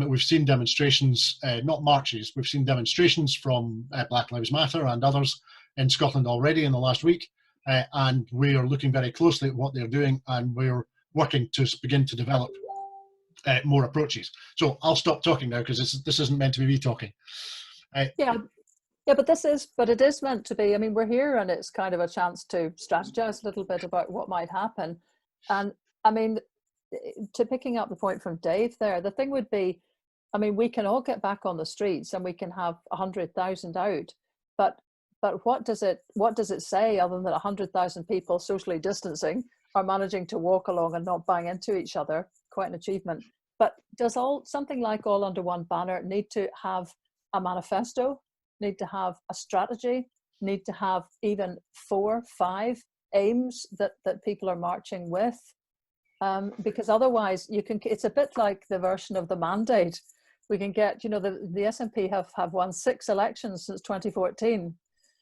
We've seen demonstrations, not marches, we've seen demonstrations from Black Lives Matter and others in Scotland already in the last week. And we are looking very closely at what they're doing, and we're working to begin to develop more approaches. So I'll stop talking now because this isn't meant to be me talking.
Yeah, but it is meant to be. I mean, we're here and it's kind of a chance to strategize a little bit about what might happen. And I mean, to picking up the point from Dave there, the thing would be, I mean, we can all get back on the streets and we can have 100,000 out, but what does it say other than that 100,000 people socially distancing are managing to walk along and not bang into each other? Quite an achievement. But does something like All Under One banner need to have a manifesto, need to have a strategy, need to have even 4, 5 aims that people are marching with? Because otherwise it's a bit like the version of the mandate. We can get, the SNP have won 6 elections since 2014.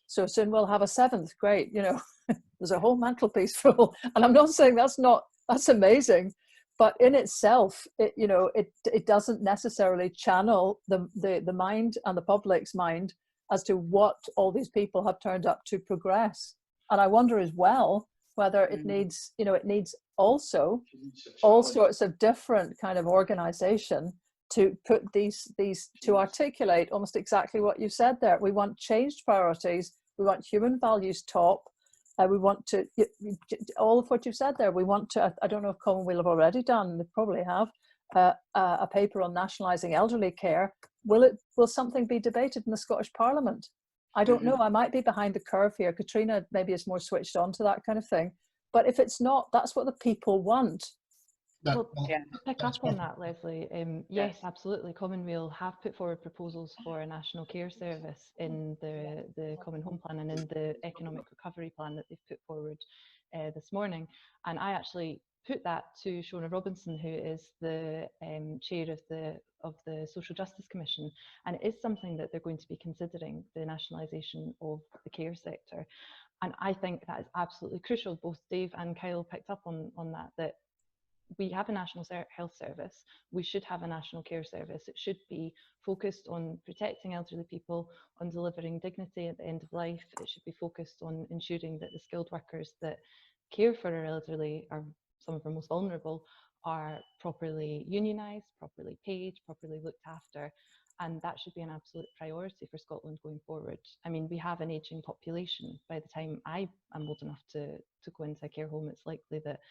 So soon we'll have a 7th. Great, there's a whole mantelpiece full. And I'm not saying that's amazing, but in itself, it doesn't necessarily channel the mind and the public's mind as to what all these people have turned up to progress. And I wonder as well whether it needs, it needs also all sorts of different kind of organization to put these to articulate almost exactly what you said there. We want changed priorities. We want human values top. We want to, all of what you said there, we want to, I don't know if Common Weal have already done, they probably have, a paper on nationalising elderly care. Will something be debated in the Scottish Parliament? I don't know, I might be behind the curve here. Catriona maybe is more switched on to that kind of thing. But if it's not, that's what the people want.
To pick up on that, Lesley, yes, absolutely. Common Weal have put forward proposals for a national care service in the Common Home Plan and in the Economic Recovery Plan that they've put forward this morning. And I actually put that to Shona Robinson, who is the chair of the Social Justice Commission, and it is something that they're going to be considering, the nationalisation of the care sector. And I think that is absolutely crucial. Both Dave and Kyle picked up on that we have a national health service. We should have a national care service. It should be focused on protecting elderly people, on delivering dignity at the end of life. It should be focused on ensuring that the skilled workers that care for our elderly, are some of our most vulnerable, are properly unionised, properly paid, properly looked after. And that should be an absolute priority for Scotland going forward. I mean, we have an ageing population. By the time I am old enough to go into a care home, it's likely that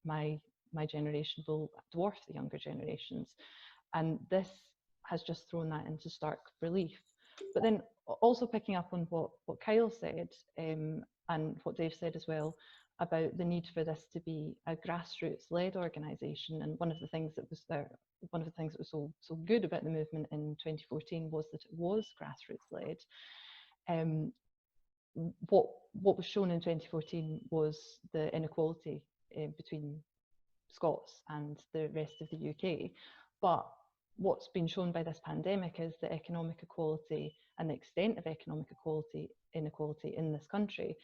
my generation will dwarf the younger generations. And this has just thrown that into stark relief. But then also picking up on what Kyle said, and what Dave said as well, about the need for this to be a grassroots-led organisation. And one of the things that was so good about the movement in 2014 was that it was grassroots-led. What was shown in 2014 was the inequality between Scots and the rest of the UK. But what's been shown by this pandemic is the economic equality and the extent of economic inequality in this country.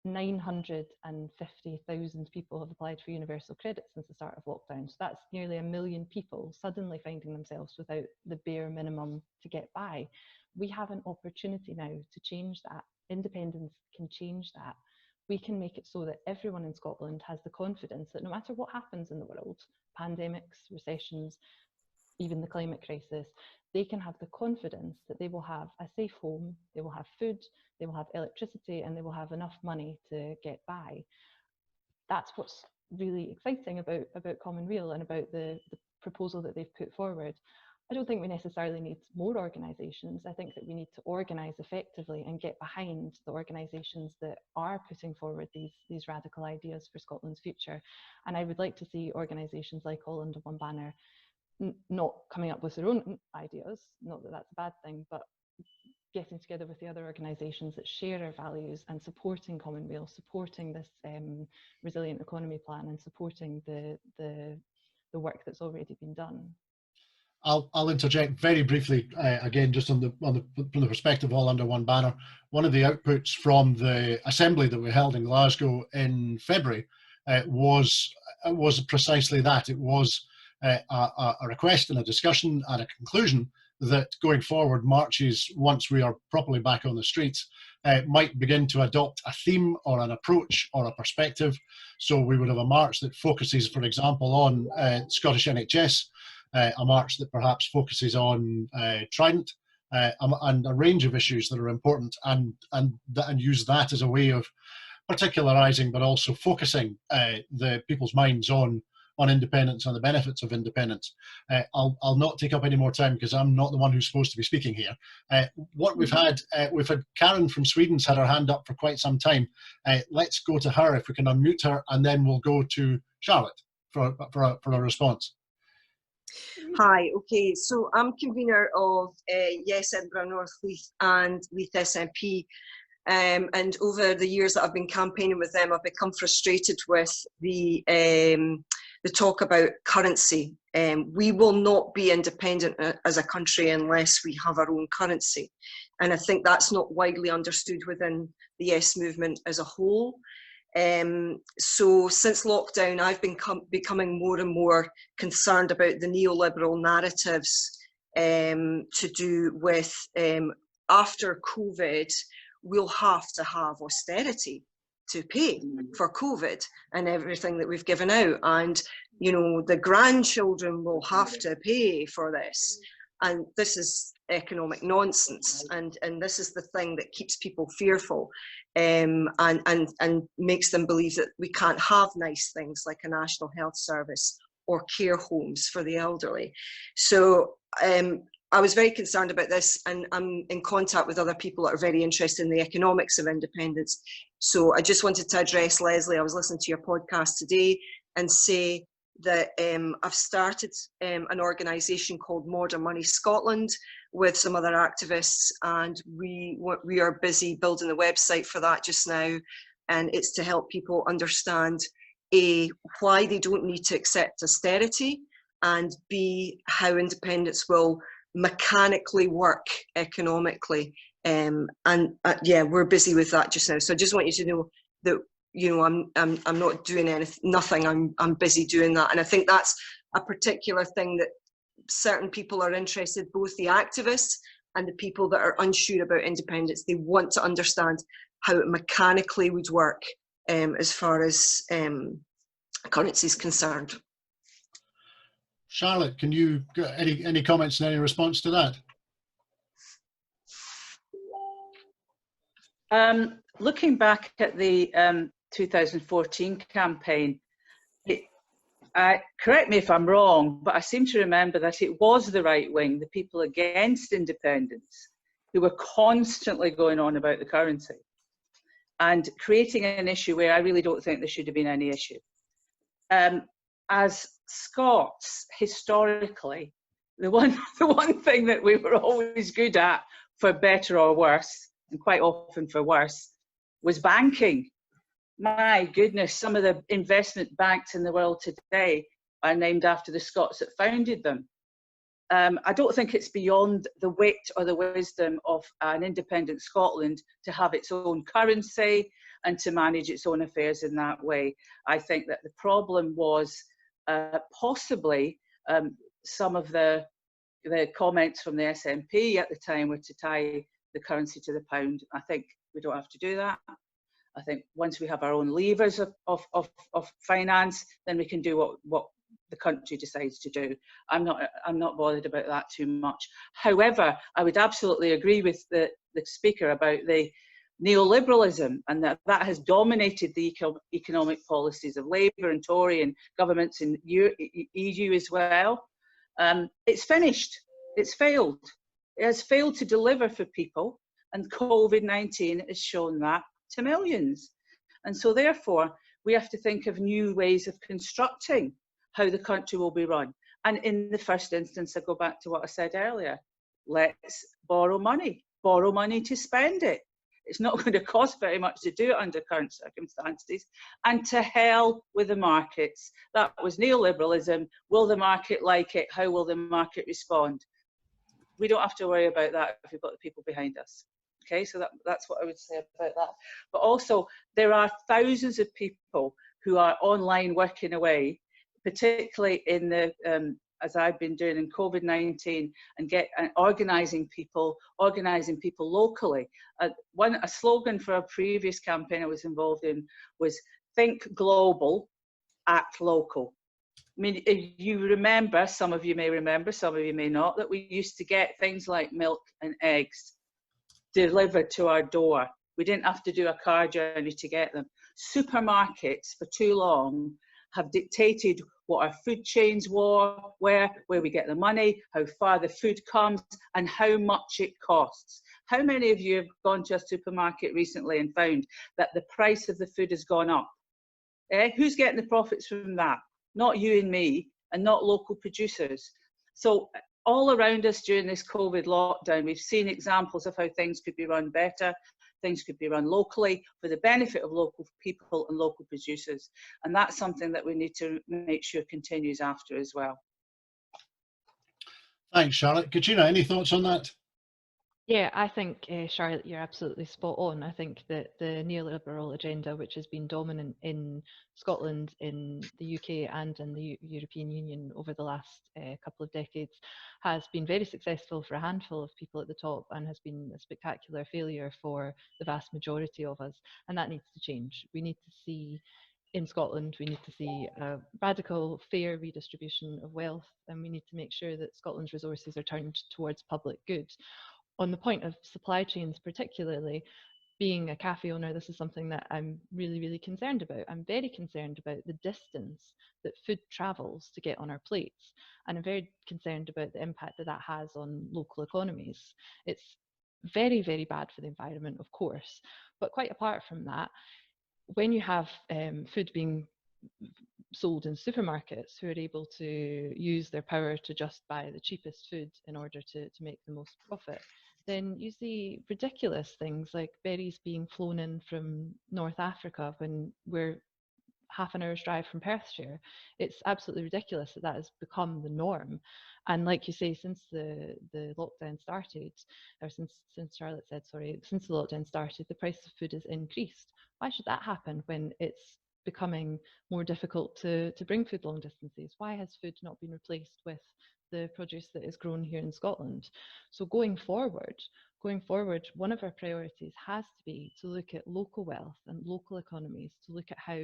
950,000 people have applied for universal credit since the start of lockdown. So that's nearly 1 million people suddenly finding themselves without the bare minimum to get by. We have an opportunity now to change that. Independence can change that. We can make it so that everyone in Scotland has the confidence that no matter what happens in the world, pandemics, recessions, even the climate crisis, they can have the confidence that they will have a safe home, they will have food, they will have electricity, and they will have enough money to get by. That's what's really exciting about Common Weal and about the proposal that they've put forward. I don't think we necessarily need more organisations. I think that we need to organise effectively and get behind the organisations that are putting forward these radical ideas for Scotland's future. And I would like to see organisations like All Under One Banner not coming up with their own ideas, not that that's a bad thing, but getting together with the other organisations that share our values and supporting Common Weal, supporting this resilient economy plan, and supporting the work that's already been done.
I'll interject very briefly again, just from the perspective of All Under One Banner. One of the outputs from the assembly that we held in Glasgow in February was precisely that. It was a request and a discussion and a conclusion that going forward, marches, once we are properly back on the streets, might begin to adopt a theme or an approach or a perspective. So we would have a march that focuses, for example, on Scottish NHS, a march that perhaps focuses on Trident, and a range of issues that are important, and use that as a way of particularising, but also focusing the people's minds on independence and the benefits of independence. I'll not take up any more time because I'm not the one who's supposed to be speaking here. What we've had Karen from Sweden's had her hand up for quite some time. Let's go to her if we can unmute her, and then we'll go to Charlotte for a response.
Hi, okay, so I'm convener of Yes Edinburgh North Leith and Leith SNP. And over the years that I've been campaigning with them, I've become frustrated with the talk about currency. We will not be independent as a country unless we have our own currency. And I think that's not widely understood within the Yes movement as a whole. So since lockdown, I've been becoming more and more concerned about the neoliberal narratives to do with after COVID, we'll have to have austerity to pay for COVID and everything that we've given out. And, you know, the grandchildren will have to pay for this. And this is economic nonsense. And this is the thing that keeps people fearful and makes them believe that we can't have nice things like a national health service or care homes for the elderly. So I was very concerned about this, and I'm in contact with other people that are very interested in the economics of independence. So I just wanted to address Lesley. I was listening to your podcast today and say that I've started an organisation called Modern Money Scotland with some other activists, and we are busy building the website for that just now, and it's to help people understand A, why they don't need to accept austerity, and B, how independence will mechanically work economically, yeah, we're busy with that just now. So I just want you to know that, you know, I'm not doing nothing. I'm busy doing that, and I think that's a particular thing that certain people are interested, both the activists and the people that are unsure about independence. They want to understand how it mechanically would work as far as currency is concerned.
Charlotte, can you any comments and any response to that?
Looking back at the 2014 campaign,
correct me if I'm wrong, but I seem to remember that it was the right wing, the people against independence, who were constantly going on about the currency and creating an issue where I really don't think there should have been any issue. As Scots, historically, the one thing that we were always good at, for better or worse, and quite often for worse, was banking. My goodness, some of the investment banks in the world today are named after the Scots that founded them. I don't think it's beyond the wit or the wisdom of an independent Scotland to have its own currency and to manage its own affairs in that way. I think that the problem was possibly some of the comments from the SNP at the time were to tie the currency to the pound. I think we don't have to do that. I think once we have our own levers of finance, then we can do what the country decides to do. I'm not bothered about that too much. However, I would absolutely agree with the speaker about the neoliberalism, and that has dominated the economic policies of Labour and Tory and governments in EU as well. It's finished. It's failed. It has failed to deliver for people, and COVID-19 has shown that to millions. And so therefore, we have to think of new ways of constructing how the country will be run. And in the first instance, I go back to what I said earlier. Let's borrow money to spend it. It's not going to cost very much to do it under current circumstances. And to hell with the markets. That was neoliberalism. Will the market like it? How will the market respond? We don't have to worry about that if we've got the people behind us. Okay, so that's what I would say about that. But also, there are thousands of people who are online working away, particularly in the as I've been doing in COVID-19, and organising people locally. A slogan for a previous campaign I was involved in was "Think global, act local." I mean, if you remember, some of you may remember, some of you may not, that we used to get things like milk and eggs delivered to our door. We didn't have to do a car journey to get them. Supermarkets for too long have dictated what our food chains were, where we get the money, how far the food comes, and how much it costs. How many of you have gone to a supermarket recently and found that the price of the food has gone up? Who's getting the profits from that? Not you and me, and not local producers. So all around us during this COVID lockdown, we've seen examples of how things could be run better, things could be run locally for the benefit of local people and local producers. And that's something that we need to make sure continues after as well.
Thanks, Charlotte. Catriona, any thoughts on that?
Yeah, I think, Charlotte, you're absolutely spot on. I think that the neoliberal agenda, which has been dominant in Scotland, in the UK and in the European Union over the last couple of decades, has been very successful for a handful of people at the top and has been a spectacular failure for the vast majority of us. And that needs to change. We need to see, in Scotland, we need to see a radical, fair redistribution of wealth, and we need to make sure that Scotland's resources are turned towards public good. On the point of supply chains particularly, being a cafe owner, this is something that I'm really, really concerned about. I'm very concerned about the distance that food travels to get on our plates. And I'm very concerned about the impact that that has on local economies. It's very, very bad for the environment, of course. But quite apart from that, when you have food being sold in supermarkets who are able to use their power to just buy the cheapest food in order to make the most profit, then you see ridiculous things like berries being flown in from North Africa when we're half an hour's drive from Perthshire. It's absolutely ridiculous that that has become the norm. And like you say, since the lockdown started, or since Charlotte said, sorry, since the lockdown started, the price of food has increased. Why should that happen when it's becoming more difficult to bring food long distances? Why has food not been replaced with the produce that is grown here in Scotland? So going forward, one of our priorities has to be to look at local wealth and local economies, to look at how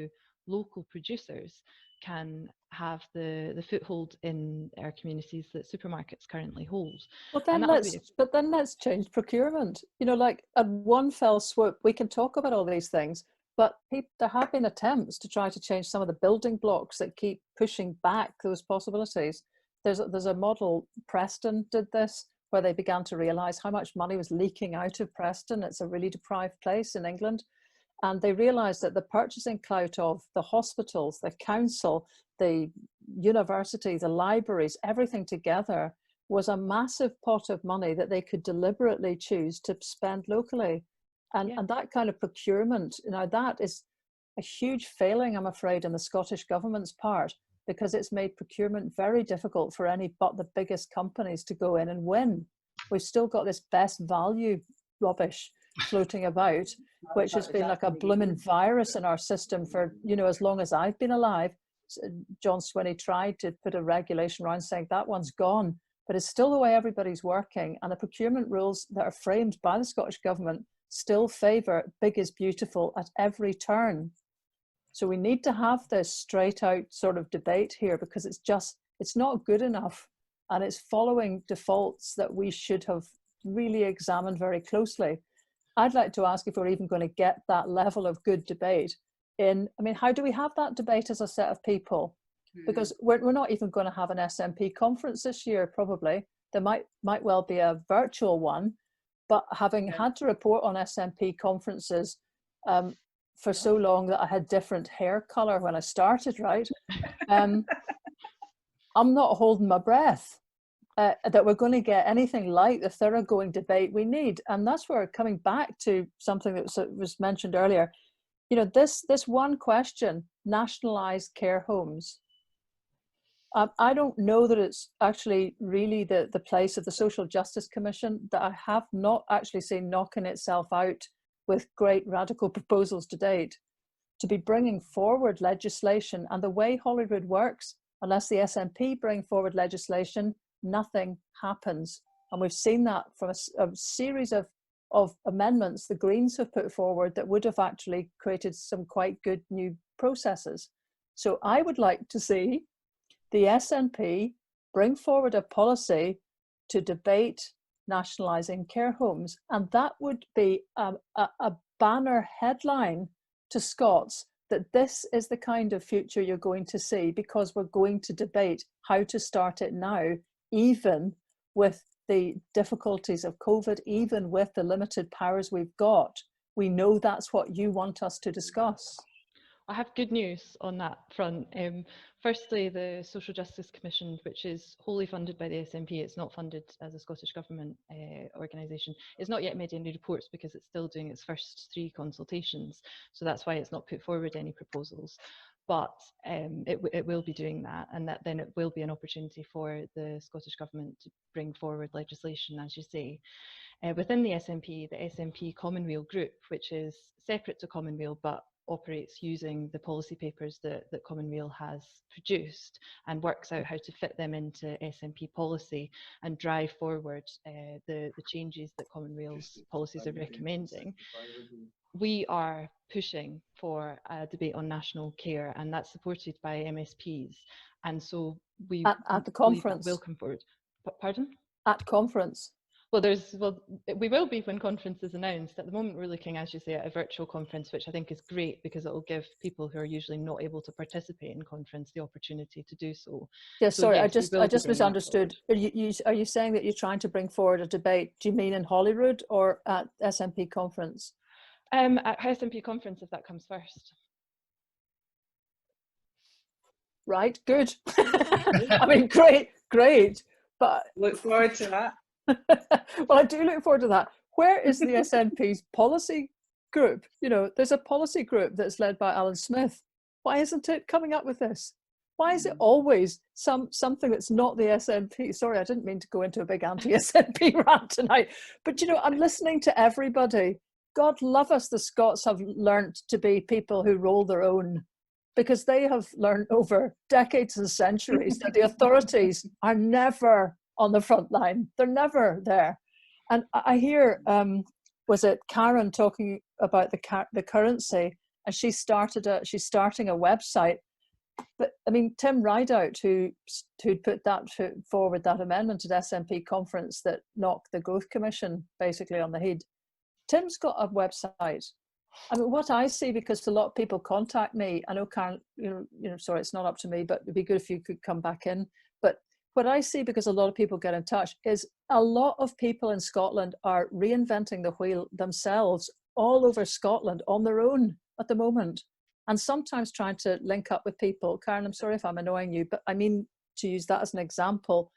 local producers can have the foothold in our communities that supermarkets currently hold.
Well, then let's change procurement. You know, like at one fell swoop, we can talk about all these things, But there have been attempts to try to change some of the building blocks that keep pushing back those possibilities. There's a model, Preston did this, where they began to realise how much money was leaking out of Preston. It's a really deprived place in England. And they realised that the purchasing clout of the hospitals, the council, the university, the libraries, everything together was a massive pot of money that they could deliberately choose to spend locally. And that kind of procurement, that is a huge failing, I'm afraid, in the Scottish Government's part, because it's made procurement very difficult for any but the biggest companies to go in and win. We've still got this best value rubbish floating about, which has been like a blooming virus in our system for, as long as I've been alive. John Swinney tried to put a regulation around saying that one's gone, but it's still the way everybody's working. And the procurement rules that are framed by the Scottish Government still favour big is beautiful at every turn. So we need to have this straight out sort of debate here, because it's not good enough, and it's following defaults that we should have really examined very closely. I'd like to ask if we're even going to get that level of good debate how do we have that debate as a set of people? Because we're not even going to have an SNP conference this year, probably. There might well be a virtual one, but having had to report on SNP conferences for so long that I had different hair colour when I started, right? I'm not holding my breath that we're going to get anything like the thoroughgoing debate we need. And that's where, coming back to something that was mentioned earlier, this one question, nationalised care homes. I don't know that it's actually really the place of the Social Justice Commission, that I have not actually seen knocking itself out with great radical proposals to date, to be bringing forward legislation. And the way Holyrood works, unless the SNP bring forward legislation, nothing happens. And we've seen that from a series of amendments the Greens have put forward that would have actually created some quite good new processes. So I would like to see the SNP bring forward a policy to debate nationalising care homes. And that would be a banner headline to Scots, that this is the kind of future you're going to see, because we're going to debate how to start it now, even with the difficulties of COVID, even with the limited powers we've got. We know that's what you want us to discuss.
I have good news on that front. Firstly, the Social Justice Commission, which is wholly funded by the SNP, it's not funded as a Scottish Government organisation, it's not yet made any reports because it's still doing its first 3 consultations. So that's why it's not put forward any proposals. But it will be doing that, and that then it will be an opportunity for the Scottish Government to bring forward legislation, as you say. Within the SNP Common Weal group, which is separate to Common Weal but operates using the policy papers that Common Weal has produced, and works out how to fit them into SNP policy and drive forward the changes that Common Weal's policies are recommending. We are pushing for a debate on national care, and that's supported by MSPs. And so we
at the conference
will come forward. Pardon?
At conference.
Well, we will be when conference is announced. At the moment, we're looking, as you say, at a virtual conference, which I think is great because it will give people who are usually not able to participate in conference the opportunity to do so.
Yes,
so
sorry,
yes,
I just misunderstood. Are you saying that you're trying to bring forward a debate? Do you mean in Holyrood or at SNP conference?
At SNP conference, if that comes first.
Right, good. I mean, great. But
look forward to that.
Well, I do look forward to that. Where is the SNP's policy group? There's a policy group that's led by Alan Smith. Why isn't it coming up with this? Why is it always something that's not the SNP? Sorry, I didn't mean to go into a big anti-SNP rant tonight. But, I'm listening to everybody. God love us, the Scots have learnt to be people who roll their own, because they have learned over decades and centuries that the authorities are never on the front line. They're never there. And I hear, was it Karen talking about the currency, and she's starting a website. But I mean, Tim Ridout, who put forward that amendment at SNP conference that knocked the Growth Commission basically on the head, Tim's got a website, I mean, what I see, because a lot of people contact me, I know Karen, sorry, it's not up to me, but it'd be good if you could come back in. But what I see, because a lot of people get in touch, is a lot of people in Scotland are reinventing the wheel themselves all over Scotland on their own at the moment. And sometimes trying to link up with people. Karen, I'm sorry if I'm annoying you, but I mean to use that as an example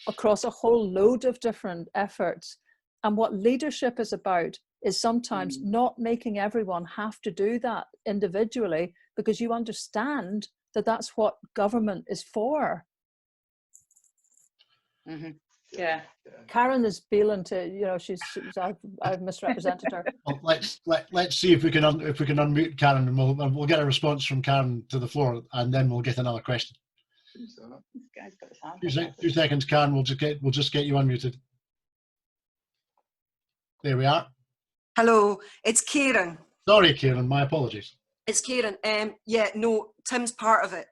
across a whole load of different efforts. And what leadership is about is sometimes not making everyone have to do that individually, because you understand that that's what government is for.
Mm-hmm. Yeah.
Karen is feeling to, I've misrepresented her.
Well, let's see if we can unmute Karen, and we'll get a response from Karen to the floor, and then we'll get another question.
This guy's got his hand.
2 seconds, Karen. We'll just get you unmuted. There we are.
Hello, it's Kieran.
Sorry, Kieran. My apologies.
It's Kieran. Yeah, no, Tim's part of it.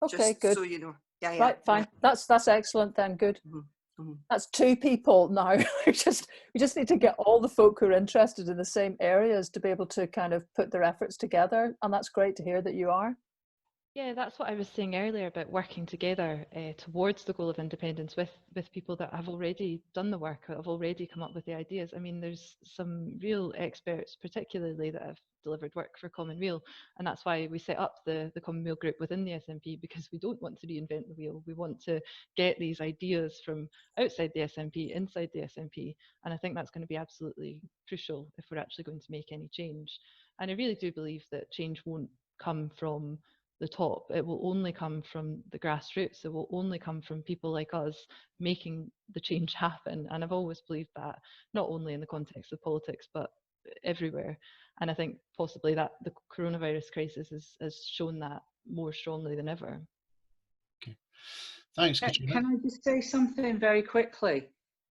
Okay,
just
good.
So you know. Yeah, yeah.
Right, fine.
Yeah.
That's excellent then. Good.
Mm-hmm.
That's 2 people now. we just need to get all the folk who are interested in the same areas to be able to kind of put their efforts together, and that's great to hear that you are.
Yeah, that's what I was saying earlier about working together towards the goal of independence with people that have already done the work, that have already come up with the ideas. I mean, there's some real experts, particularly, that have delivered work for Common Weal, and that's why we set up the Common Weal group within the SNP, because we don't want to reinvent the wheel. We want to get these ideas from outside the SNP, inside the SNP, and I think that's going to be absolutely crucial if we're actually going to make any change. And I really do believe that change won't come from the top. It will only come from the grassroots. It will only come from people like us making the change happen. And I've always believed that, not only in the context of politics, but everywhere. And I think possibly that the coronavirus crisis has shown that more strongly than ever.
Okay, thanks, Catriona.
Can I just say something very quickly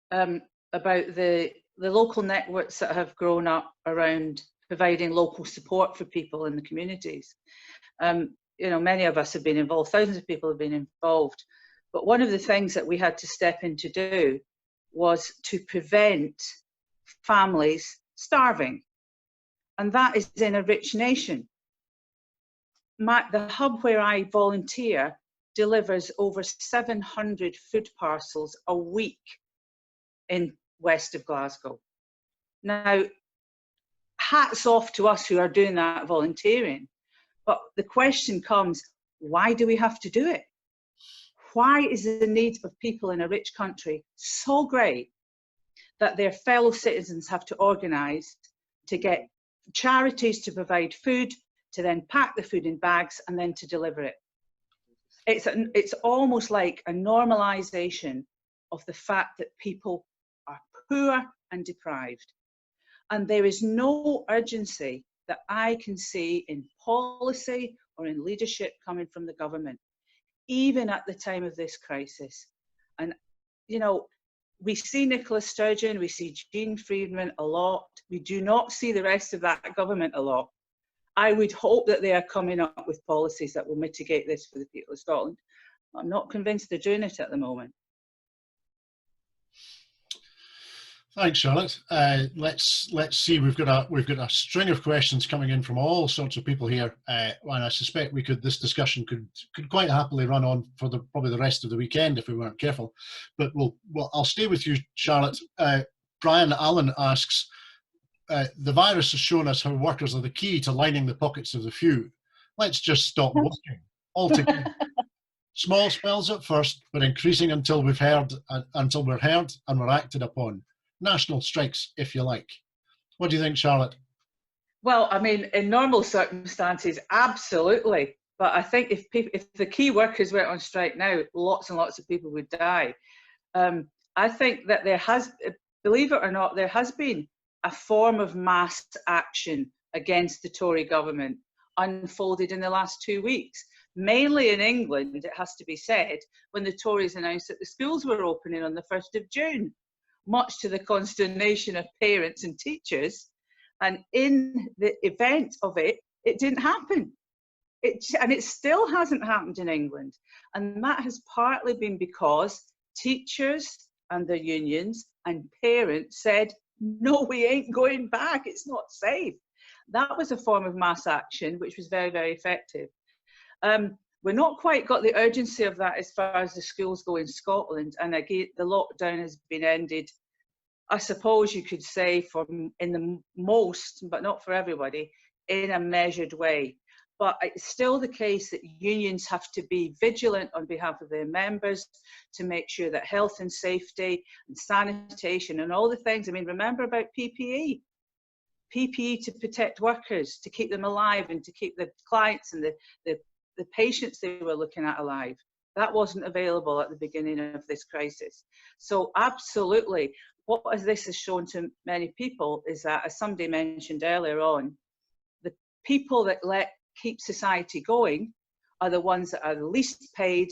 about the local networks that have grown up around providing local support for people in the communities? Many of us have been involved, thousands of people have been involved, but one of the things that we had to step in to do was to prevent families starving, and that is in a rich nation. The hub where I volunteer delivers over 700 food parcels a week in west of Glasgow. Now, hats off to us who are doing that volunteering. But the question comes, why do we have to do it? Why is the need of people in a rich country so great that their fellow citizens have to organise to get charities to provide food, to then pack the food in bags and then to deliver it? It's almost like a normalisation of the fact that people are poor and deprived. And there is no urgency that I can see in policy or in leadership coming from the government, even at the time of this crisis. And, we see Nicola Sturgeon, we see Jean Friedman a lot. We do not see the rest of that government a lot. I would hope that they are coming up with policies that will mitigate this for the people of Scotland. I'm not convinced they're doing it at the moment.
Thanks, Charlotte. Let's see. We've got a string of questions coming in from all sorts of people here, and I suspect this discussion could quite happily run on for probably the rest of the weekend if we weren't careful. But I'll stay with you, Charlotte. Brian Allen asks, the virus has shown us how workers are the key to lining the pockets of the few. Let's just stop working altogether. Small spells at first, but increasing until we're heard and we're acted upon. National strikes, if you like. What do you think, Charlotte?
Well, I mean, in normal circumstances, absolutely. But I think if the key workers went on strike now, lots and lots of people would die. I think that there has, believe it or not, there has been a form of mass action against the Tory government unfolded in the last 2 weeks. Mainly in England, it has to be said, when the Tories announced that the schools were opening on the 1st of June. Much to the consternation of parents and teachers. And in the event of it, it didn't happen. And it still hasn't happened in England. And that has partly been because teachers and their unions and parents said, no, we ain't going back, it's not safe. That was a form of mass action, which was very, very effective. We're not quite got the urgency of that as far as the schools go in Scotland. And again, the lockdown has been ended, I suppose you could say, in the most, but not for everybody, in a measured way. But it's still the case that unions have to be vigilant on behalf of their members to make sure that health and safety and sanitation and all the things, I mean, remember about PPE to protect workers, to keep them alive and to keep the clients and the patients they were looking at alive. That wasn't available at the beginning of this crisis. So absolutely, what this has shown to many people is that, as somebody mentioned earlier on, the people that keep society going are the ones that are the least paid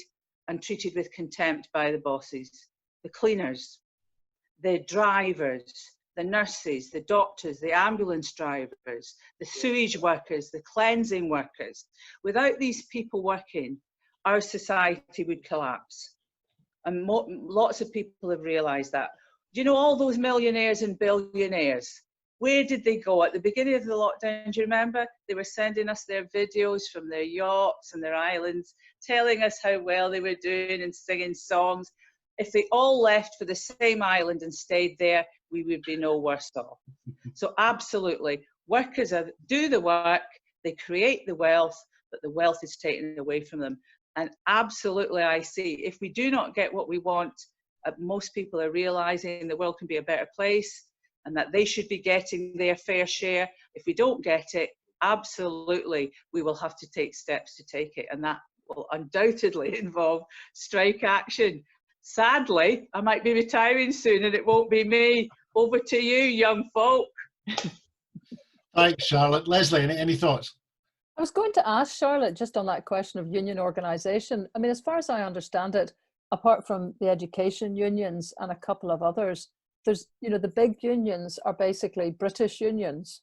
and treated with contempt by the bosses. The cleaners, the drivers, the nurses, the doctors, the ambulance drivers, the sewage workers, the cleansing workers. Without these people working, our society would collapse. And lots of people have realised that. Do you know all those millionaires and billionaires? Where did they go? At the beginning of the lockdown, do you remember? They were sending us their videos from their yachts and their islands, telling us how well they were doing and singing songs. If they all left for the same island and stayed there, we would be no worse off. So absolutely, workers do the work, they create the wealth, but the wealth is taken away from them. And absolutely, I see, if we do not get what we want, most people are realising the world can be a better place and that they should be getting their fair share. If we don't get it, absolutely, we will have to take steps to take it. And that will undoubtedly involve strike action. Sadly, I might be retiring soon and it won't be me. Over to you, young folk.
Thanks, Charlotte. Lesley, any thoughts?
I was going to ask Charlotte just on that question of union organisation. I mean, as far as I understand it, apart from the education unions and a couple of others, there's, you know, the big unions are basically British unions.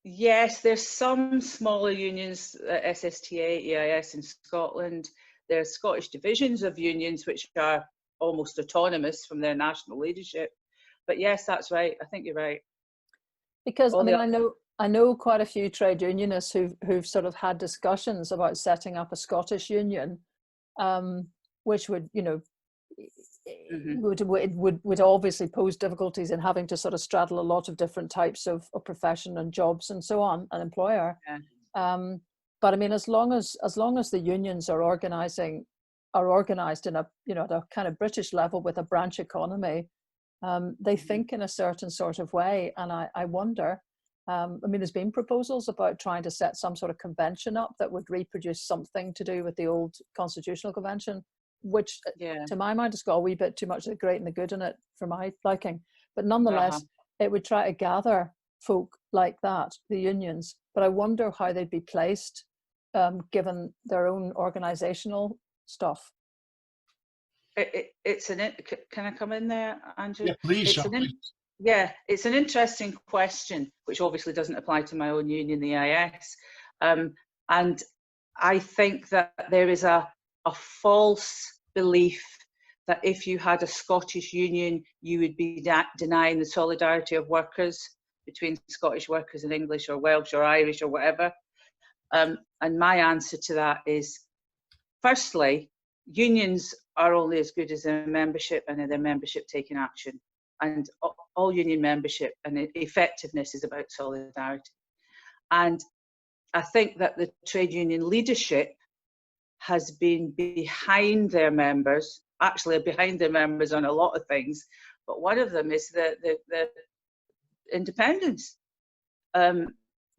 Yes, there's some smaller unions, SSTA, EIS in Scotland. There's Scottish divisions of unions which are almost autonomous from their national leadership. But yes, that's right. I think you're right.
Because I mean, I know quite a few trade unionists who've sort of had discussions about setting up a Scottish union, which would, you know, would obviously pose difficulties in having to sort of straddle a lot of different types of profession and jobs and so on, an employer. Yeah. But I mean, as long as the unions are organised in a, you know, at a kind of British level with a branch economy, they think in a certain sort of way. And I wonder, I mean, there's been proposals about trying to set some sort of convention up that would reproduce something to do with the old constitutional convention, which to my mind has got a wee bit too much of the great and the good in it for my liking. But nonetheless, it would try to gather folk like that, the unions. But I wonder how they'd be placed given their own organisational stuff.
Can I come in there, Andrew?
Yeah, please.
It's an interesting question, which obviously doesn't apply to my own union, the EIS. And I think that there is a false belief that if you had a Scottish union, you would be denying the solidarity of workers between Scottish workers and English or Welsh or Irish or whatever. And my answer to that is, firstly, unions are only as good as their membership and their membership taking action. And all union membership and effectiveness is about solidarity. And I think that the trade union leadership has been behind their members, actually behind their members on a lot of things, but one of them is the independence.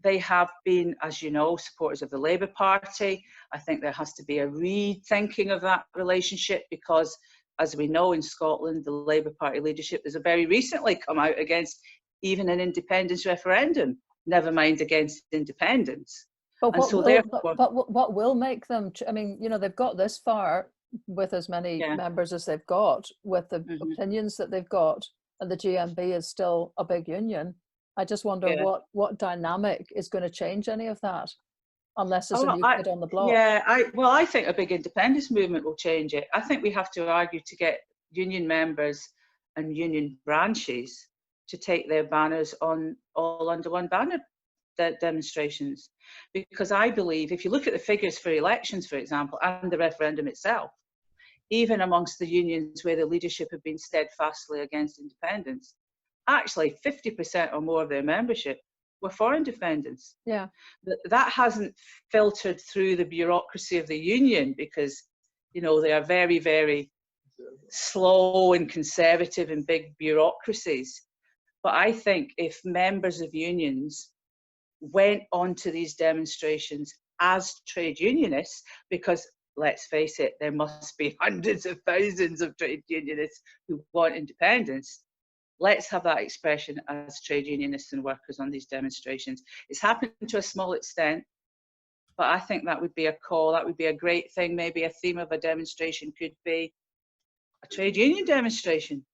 They have been, as you know, supporters of the Labour Party. I think there has to be a rethinking of that relationship because, as we know in Scotland, the Labour Party leadership has very recently come out against even an independence referendum, never mind against independence.
But what will make them, I mean, you know, they've got this far with as many members as they've got, with the opinions that they've got, and the GMB is still a big union. I just wonder what dynamic is going to change any of that, unless there's a new kid on the block.
I think a big independence movement will change it. I think we have to argue to get union members and union branches
to take their banners on all under one banner demonstrations. Because I believe if you look at the figures for elections, for example, and the referendum itself, even amongst the unions where the leadership have been steadfastly against independence, actually 50% or more of their membership were for independence.
Yeah.
That hasn't filtered through the bureaucracy of the union because, you know, they are very, very slow and conservative and big bureaucracies. But I think if members of unions went onto these demonstrations as trade unionists, because let's face it, there must be hundreds of thousands of trade unionists who want independence. Let's have that expression as trade unionists and workers on these demonstrations. It's happened to a small extent, but I think that would be a call. That would be a great thing. Maybe a theme of a demonstration could be a trade union demonstration,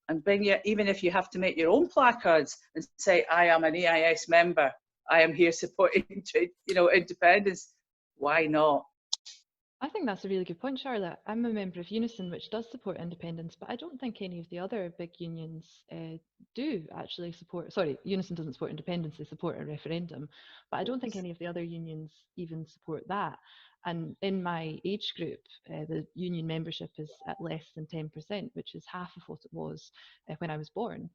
and bring your, even if you have to make your own placards and say, I am an EIS member, I am here supporting trade, you know, independence. Why not?
I think that's a really good point, Charlotte. I'm a member of Unison, which does support independence, but I don't think any of the other big unions do actually support. Sorry, Unison doesn't support independence, they support a referendum, but I don't think any of the other unions even support that. And in my age group, the union membership is at less than 10%, which is half of what it was when I was born.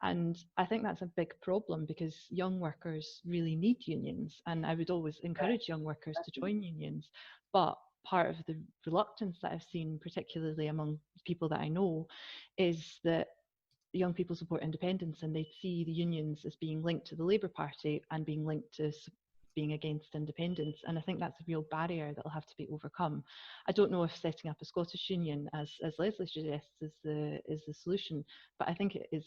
And I think that's a big problem because young workers really need unions. And I would always encourage young workers to join unions. But part of the reluctance that I've seen, particularly among people that I know, is that young people support independence and they see the unions as being linked to the Labour Party and being linked to being against independence. And I think that's a real barrier that will have to be overcome. I don't know if setting up a Scottish union, as Lesley suggests, is the solution, but I think it is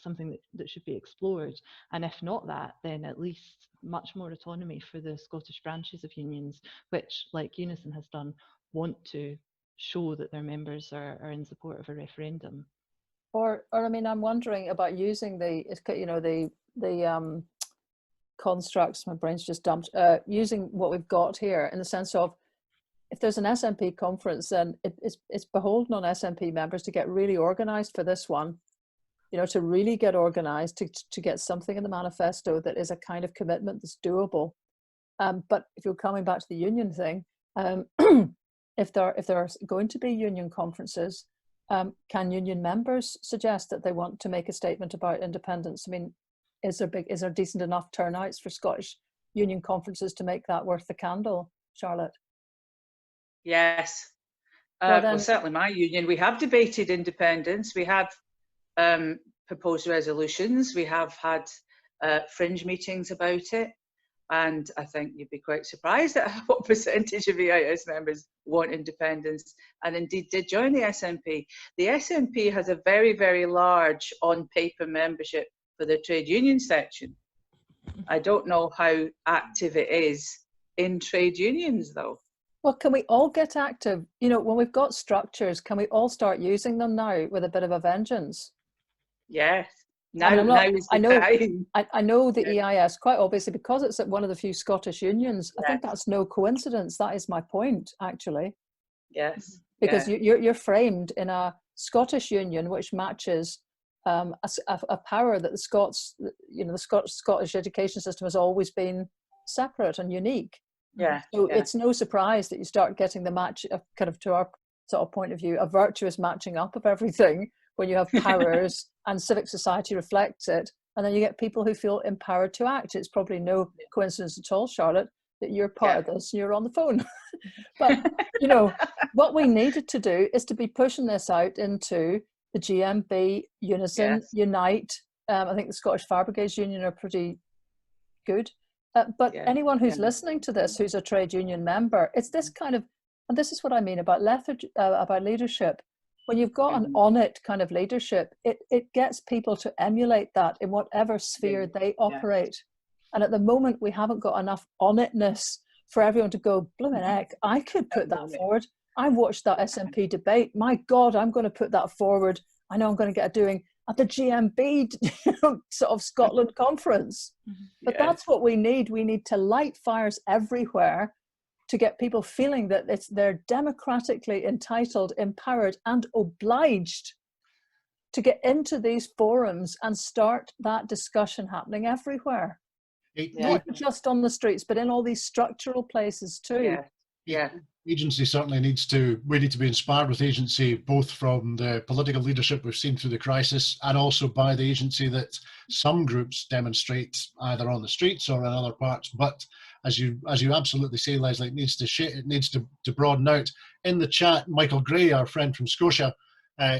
something that should be explored. And if not that, then at least much more autonomy for the Scottish branches of unions, which, like Unison has done, want to show that their members are in support of a referendum.
Or I mean, I'm wondering about using the, you know, the constructs, my brain's just dumped, using what we've got here in the sense of, if there's an SNP conference, then it's beholden on SNP members to get really organised for this one, you know, to really get organised, to get something in the manifesto that is a kind of commitment that's doable. But if you're coming back to the union thing, if there are going to be union conferences, can union members suggest that they want to make a statement about independence? I mean, is there decent enough turnouts for Scottish union conferences to make that worth the candle, Charlotte?
Yes.
Well,
certainly my union, we have debated independence. We have proposed resolutions. We have had fringe meetings about it. And I think you'd be quite surprised at what percentage of EIS members want independence and indeed did join the SNP. The SNP has a very, very large on-paper membership for the trade union section. I don't know how active it is in trade unions, though.
Well, can we all get active? You know, when we've got structures, can we all start using them now with a bit of a vengeance?
Yes.
I mean,
I
know the EIS, quite obviously, because it's at one of the few Scottish unions. Yes. I think that's no coincidence. That is my point, actually.
Yes.
Because you're framed in a Scottish union which matches a power that the Scots, you know, the Scottish education system has always been separate and unique.
Yeah.
So it's no surprise that you start getting the match, kind of, to our sort of point of view, a virtuous matching up of everything when you have powers and civic society reflects it, and then you get people who feel empowered to act. It's probably no coincidence at all, Charlotte, that you're part of this and you're on the phone. But, you know, what we needed to do is to be pushing this out into the GMB, Unison, Unite. I think the Scottish Fire Brigades Union are pretty good. But anyone who's listening to this, who's a trade union member, it's this kind of, and this is what I mean about leadership. When you've got an on it kind of leadership, it gets people to emulate that in whatever sphere they operate. And at the moment, we haven't got enough on itness for everyone to go, blooming heck, I could put that forward. I watched that SNP debate. My God, I'm going to put that forward. I know I'm going to get a doing at the GMB sort of Scotland conference. But that's what we need. We need to light fires everywhere to get people feeling that they're democratically entitled, empowered and obliged to get into these forums and start that discussion happening everywhere. Not just on the streets, but in all these structural places too.
Agency certainly we need to be inspired with agency, both from the political leadership we've seen through the crisis and also by the agency that some groups demonstrate either on the streets or in other parts. But as you absolutely say, Lesley, it needs to broaden out. In the chat, Michael Gray, our friend from Scotia,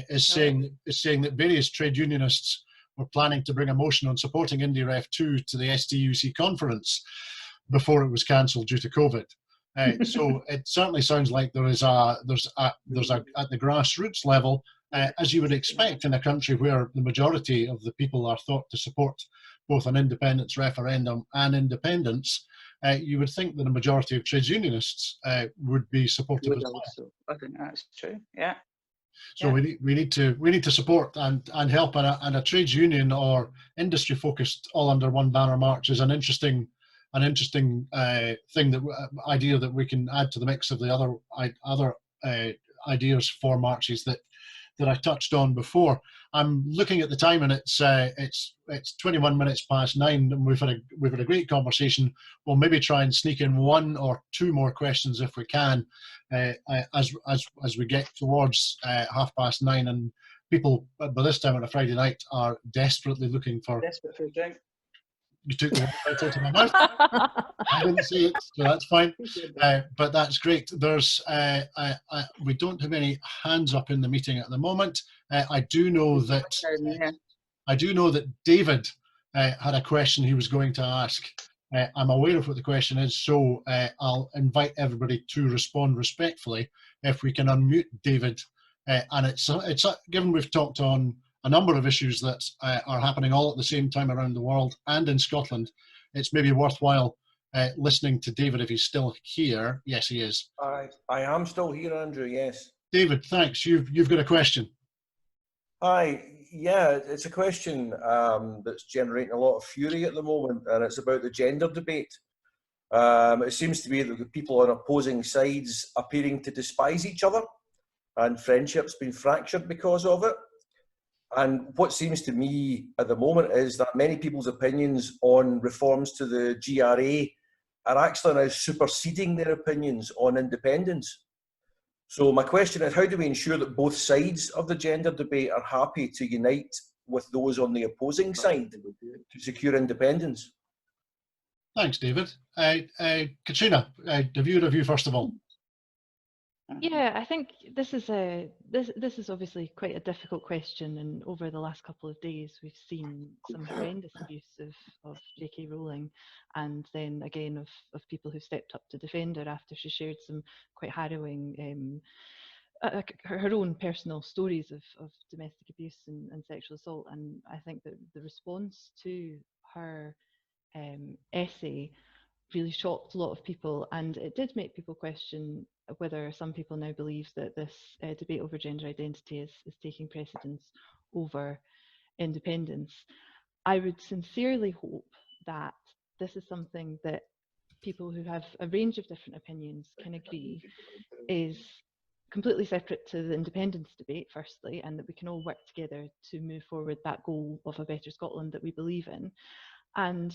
is saying that various trade unionists were planning to bring a motion on supporting IndieRef 2 to the STUC conference before it was cancelled due to COVID. So it certainly sounds like there's at the grassroots level, as you would expect in a country where the majority of the people are thought to support both an independence referendum and independence, you would think that a majority of trades unionists would be supportive as well.
I think that's true. Yeah.
So we need to support and help, and a trades union or industry focused all under one banner march is an interesting thing, idea that we can add to the mix of the other ideas for marches that I touched on before. I'm looking at the time, and it's 21 minutes past 9, and we've had a great conversation. We'll maybe try and sneak in 1 or 2 more questions if we can, as we get towards 9:30, and people by this time on a Friday night are desperate for a drink. You took the word right out of my mouth. I didn't say it, so that's fine. But that's great. There's we don't have any hands up in the meeting at the moment. I do know that David had a question he was going to ask. I'm aware of what the question is, so I'll invite everybody to respond respectfully if we can unmute David. And it's given we've talked on a number of issues that are happening all at the same time around the world and in Scotland, it's maybe worthwhile listening to David if he's still here. Yes, he is.
I am still here, Andrew, yes.
David, thanks. You've got a question.
Hi, yeah, it's a question that's generating a lot of fury at the moment, and it's about the gender debate. It seems to be that the people on opposing sides appearing to despise each other, and friendships being fractured because of it. And what seems to me at the moment is that many people's opinions on reforms to the GRA are actually now superseding their opinions on independence. So my question is, how do we ensure that both sides of the gender debate are happy to unite with those on the opposing side to secure independence?
Thanks, David. Catriona, have you had a view first of all?
Yeah, I think this is obviously quite a difficult question, and over the last couple of days we've seen some horrendous abuse of J.K. Rowling, and then again of people who stepped up to defend her after she shared some quite harrowing her own personal stories of domestic abuse and sexual assault. And I think that the response to her essay really shocked a lot of people, and it did make people question whether some people now believe that this debate over gender identity is taking precedence over independence. I would sincerely hope that this is something that people who have a range of different opinions can agree is completely separate to the independence debate, firstly, and that we can all work together to move forward that goal of a better Scotland that we believe in. And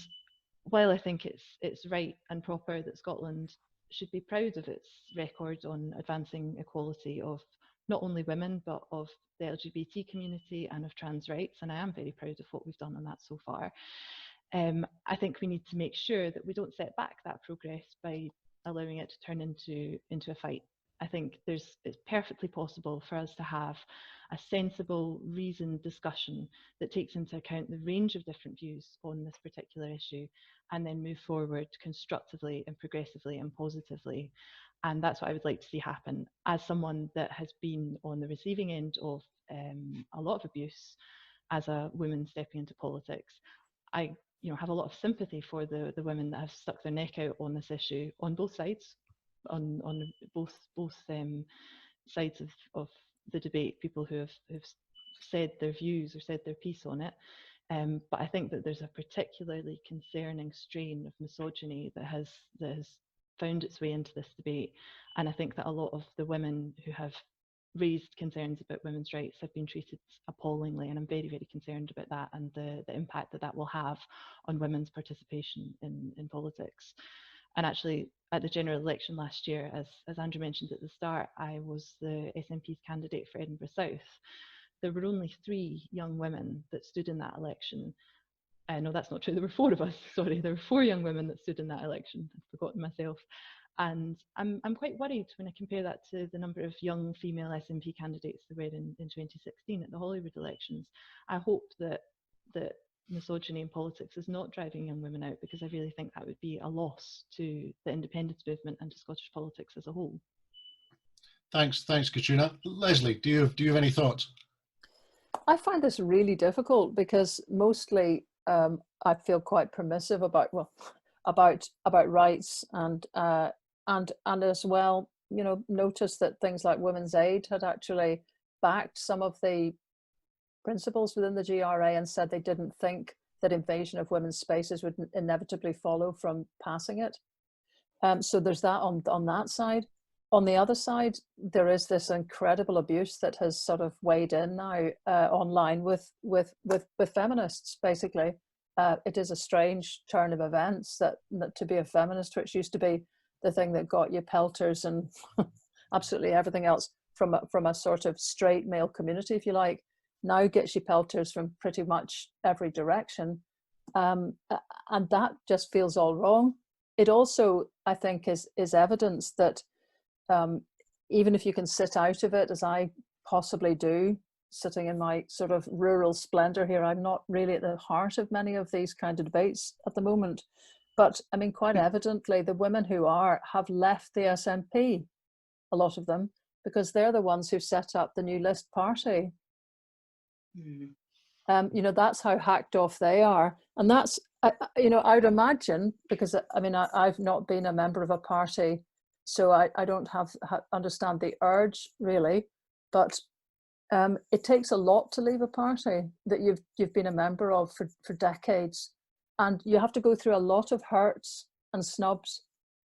while I think it's right and proper that Scotland should be proud of its record on advancing equality of not only women but of the LGBT community and of trans rights, and I am very proud of what we've done on that so far, I think we need to make sure that we don't set back that progress by allowing it to turn into a fight. I think it's perfectly possible for us to have a sensible, reasoned discussion that takes into account the range of different views on this particular issue, and then move forward constructively and progressively and positively. And that's what I would like to see happen. As someone that has been on the receiving end of a lot of abuse as a woman stepping into politics, I have a lot of sympathy for the women that have stuck their neck out on this issue on both sides, on both sides of the debate, people who have said their views or said their piece on it. But I think that there's a particularly concerning strain of misogyny that has found its way into this debate. And I think that a lot of the women who have raised concerns about women's rights have been treated appallingly, and I'm very, very concerned about that and the impact that that will have on women's participation in politics. And actually, at the general election last year, as Andrew mentioned at the start, I was the SNP's candidate for Edinburgh South. There were only 3 young women that stood in that election. No, that's not true. There were 4 of us. Sorry, there were 4 young women that stood in that election. I've forgotten myself. And I'm quite worried when I compare that to the number of young female SNP candidates there were in 2016 at the Holyrood elections. I hope that misogyny in politics is not driving young women out, because I really think that would be a loss to the independence movement and to Scottish politics as a whole.
Thanks, Catriona. Lesley, do you have any thoughts?
I find this really difficult because mostly I feel quite permissive about rights and as well, you know, notice that things like Women's Aid had actually backed some of the principles within the GRA and said they didn't think that invasion of women's spaces would inevitably follow from passing it. So there's that on that side. On the other side, there is this incredible abuse that has sort of weighed in now online with feminists, basically. It is a strange turn of events that to be a feminist, which used to be the thing that got you pelters and absolutely everything else from a sort of straight male community, if you like, now gets you pelters from pretty much every direction. And that just feels all wrong. It also, I think, is evidence that even if you can sit out of it, as I possibly do, sitting in my sort of rural splendor here, I'm not really at the heart of many of these kind of debates at the moment. But I mean, quite evidently, the women who have left the SNP, a lot of them, because they're the ones who set up the New List party. You know, that's how hacked off they are. And that's, you know, I would imagine, because I mean, I've not been a member of a party, so I don't understand the urge really, but it takes a lot to leave a party that you've been a member of for decades, and you have to go through a lot of hurts and snubs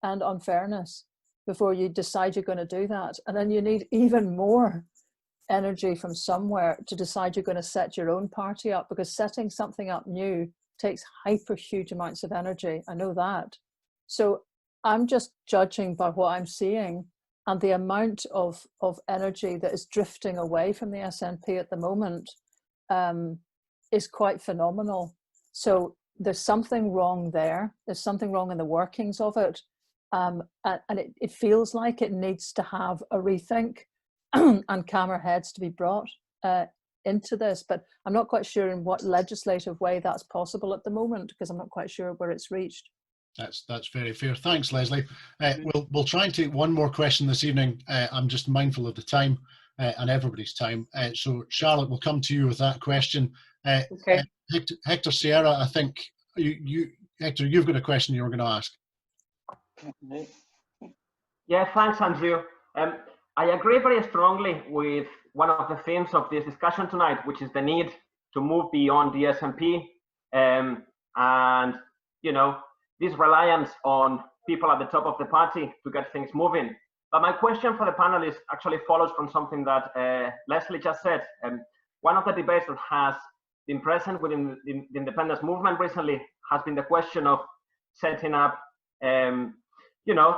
and unfairness before you decide you're going to do that. And then you need even more energy from somewhere to decide you're going to set your own party up, because setting something up new takes hyper huge amounts of energy. I know that. So I'm just judging by what I'm seeing, and the amount of energy that is drifting away from the SNP at the moment is quite phenomenal. So there's something wrong there. There's something wrong in the workings of it. And it feels like it needs to have a rethink and calmer heads to be brought into this. But I'm not quite sure in what legislative way that's possible at the moment, because I'm not quite sure where it's reached.
That's very fair. Thanks, Lesley. We'll try and take one more question this evening. I'm just mindful of the time and everybody's time. So Charlotte, we'll come to you with that question.
Okay.
Hector Sierra, I think Hector, you've got a question you were going to ask.
Yeah, thanks, Andrew. I agree very strongly with one of the themes of this discussion tonight, which is the need to move beyond the SNP and, you know, this reliance on people at the top of the party to get things moving. But my question for the panelists actually follows from something that Lesley just said. One of the debates that has been present within the independence movement recently has been the question of setting up, you know,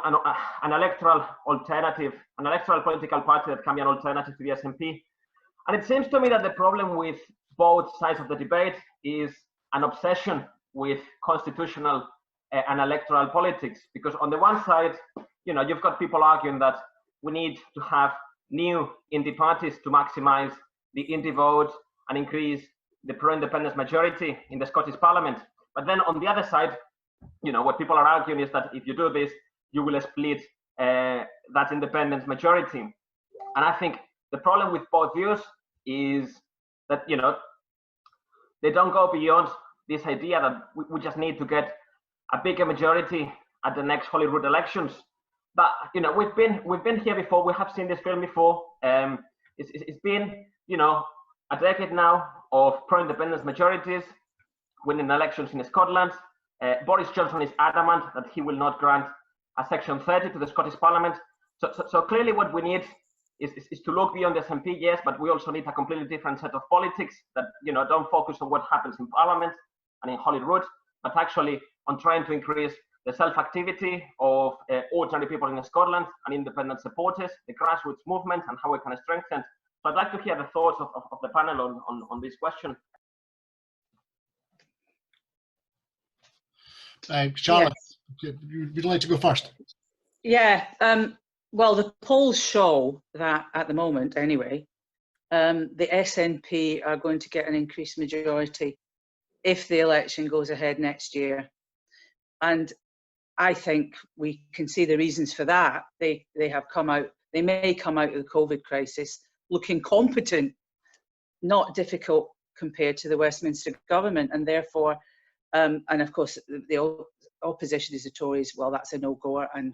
an electoral alternative, an electoral political party that can be an alternative to the SNP. And it seems to me that the problem with both sides of the debate is an obsession with constitutional and electoral politics, because on the one side, you know, you've got people arguing that we need to have new indie parties to maximize the indie vote and increase the pro-independence majority in the Scottish Parliament. But then on the other side, you know, what people are arguing is that if you do this, you will split that independence majority. And I think the problem with both views is that, you know, they don't go beyond this idea that we just need to get a bigger majority at the next Holyrood elections. But, you know, we've been here before. We have seen this film before. It's been, you know, a decade now of pro-independence majorities winning elections in Scotland. Boris Johnson is adamant that he will not grant a Section 30 to the Scottish Parliament. So clearly what we need is to look beyond the SNP, yes, but we also need a completely different set of politics that, you know, don't focus on what happens in Parliament and in Holyrood, but actually on trying to increase the self-activity of ordinary people in Scotland and independent supporters, the grassroots movement, and how we can strengthen. So I'd like to hear the thoughts of the panel on this question.
Charlotte, yes. Would you like to go first?
Yeah, well, the polls show that at the moment, anyway, the SNP are going to get an increased majority if the election goes ahead next year. And I think we can see the reasons for that. They have come out, they may come out of the COVID crisis looking competent, not difficult compared to the Westminster government, and therefore, and of course, the opposition is the Tories. Well, that's a no-goer, and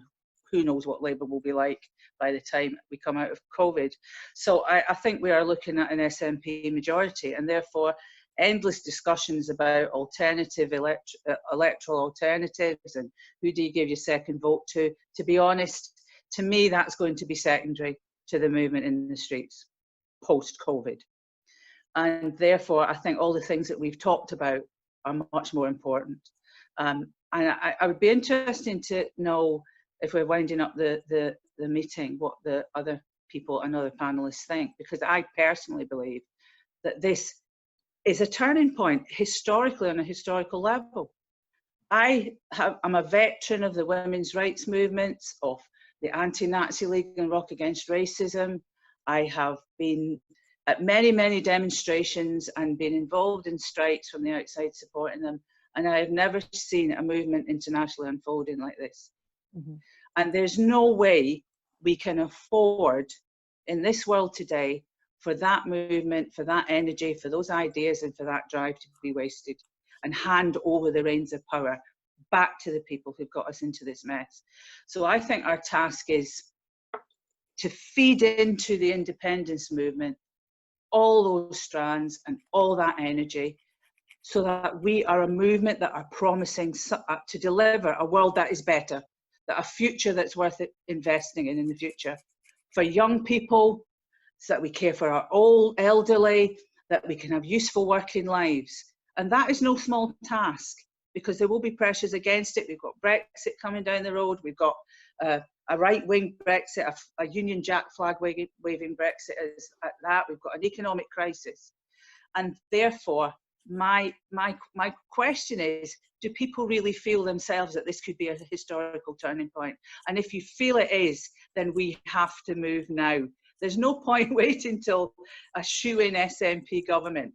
who knows what Labour will be like by the time we come out of COVID. So I think we are looking at an SNP majority, and therefore endless discussions about alternative electoral alternatives and who do you give your second vote to be honest, to me that's going to be secondary to the movement in the streets post-COVID. And therefore I think all the things that we've talked about are much more important. And I would be interested to know, if we're winding up the meeting, what the other people and other panelists think, because I personally believe that this is a turning point historically on a historical level. I'm a veteran of the women's rights movements, of the Anti-Nazi League and Rock Against Racism. I have been at many, many demonstrations and been involved in strikes from the outside supporting them. And I have never seen a movement internationally unfolding like this. Mm-hmm. And there's no way we can afford in this world today for that movement, for that energy, for those ideas and for that drive to be wasted and hand over the reins of power back to the people who've got us into this mess. So I think our task is to feed into the independence movement all those strands and all that energy, so that we are a movement that are promising to deliver a world that is better, that a future that's worth investing in the future for young people, so that we care for our old, elderly, that we can have useful working lives. And that is no small task, because there will be pressures against it. We've got Brexit coming down the road. We've got a right-wing Brexit, a Union Jack flag waving Brexit at that. We've got an economic crisis. And therefore, my question is, do people really feel themselves that this could be a historical turning point? And if you feel it is, then we have to move now. There's no point waiting till a shoe-in SNP government.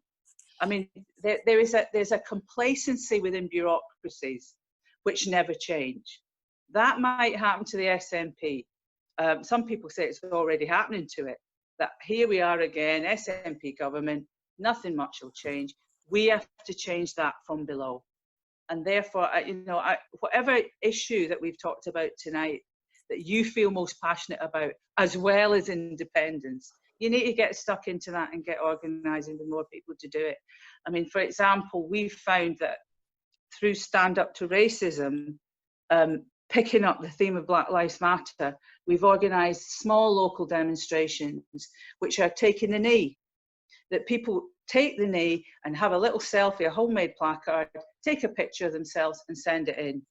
I mean, there's a complacency within bureaucracies which never change. That might happen to the SNP. Some people say it's already happening to it. That here we are again, SNP government, nothing much will change. We have to change that from below. And therefore, whatever issue that we've talked about tonight that you feel most passionate about, as well as independence, you need to get stuck into that and get organising with more people to do it. I mean, for example, we've found that through Stand Up to Racism, picking up the theme of Black Lives Matter, we've organised small local demonstrations which are taking the knee, that people take the knee and have a little selfie, a homemade placard, take a picture of themselves and send it in.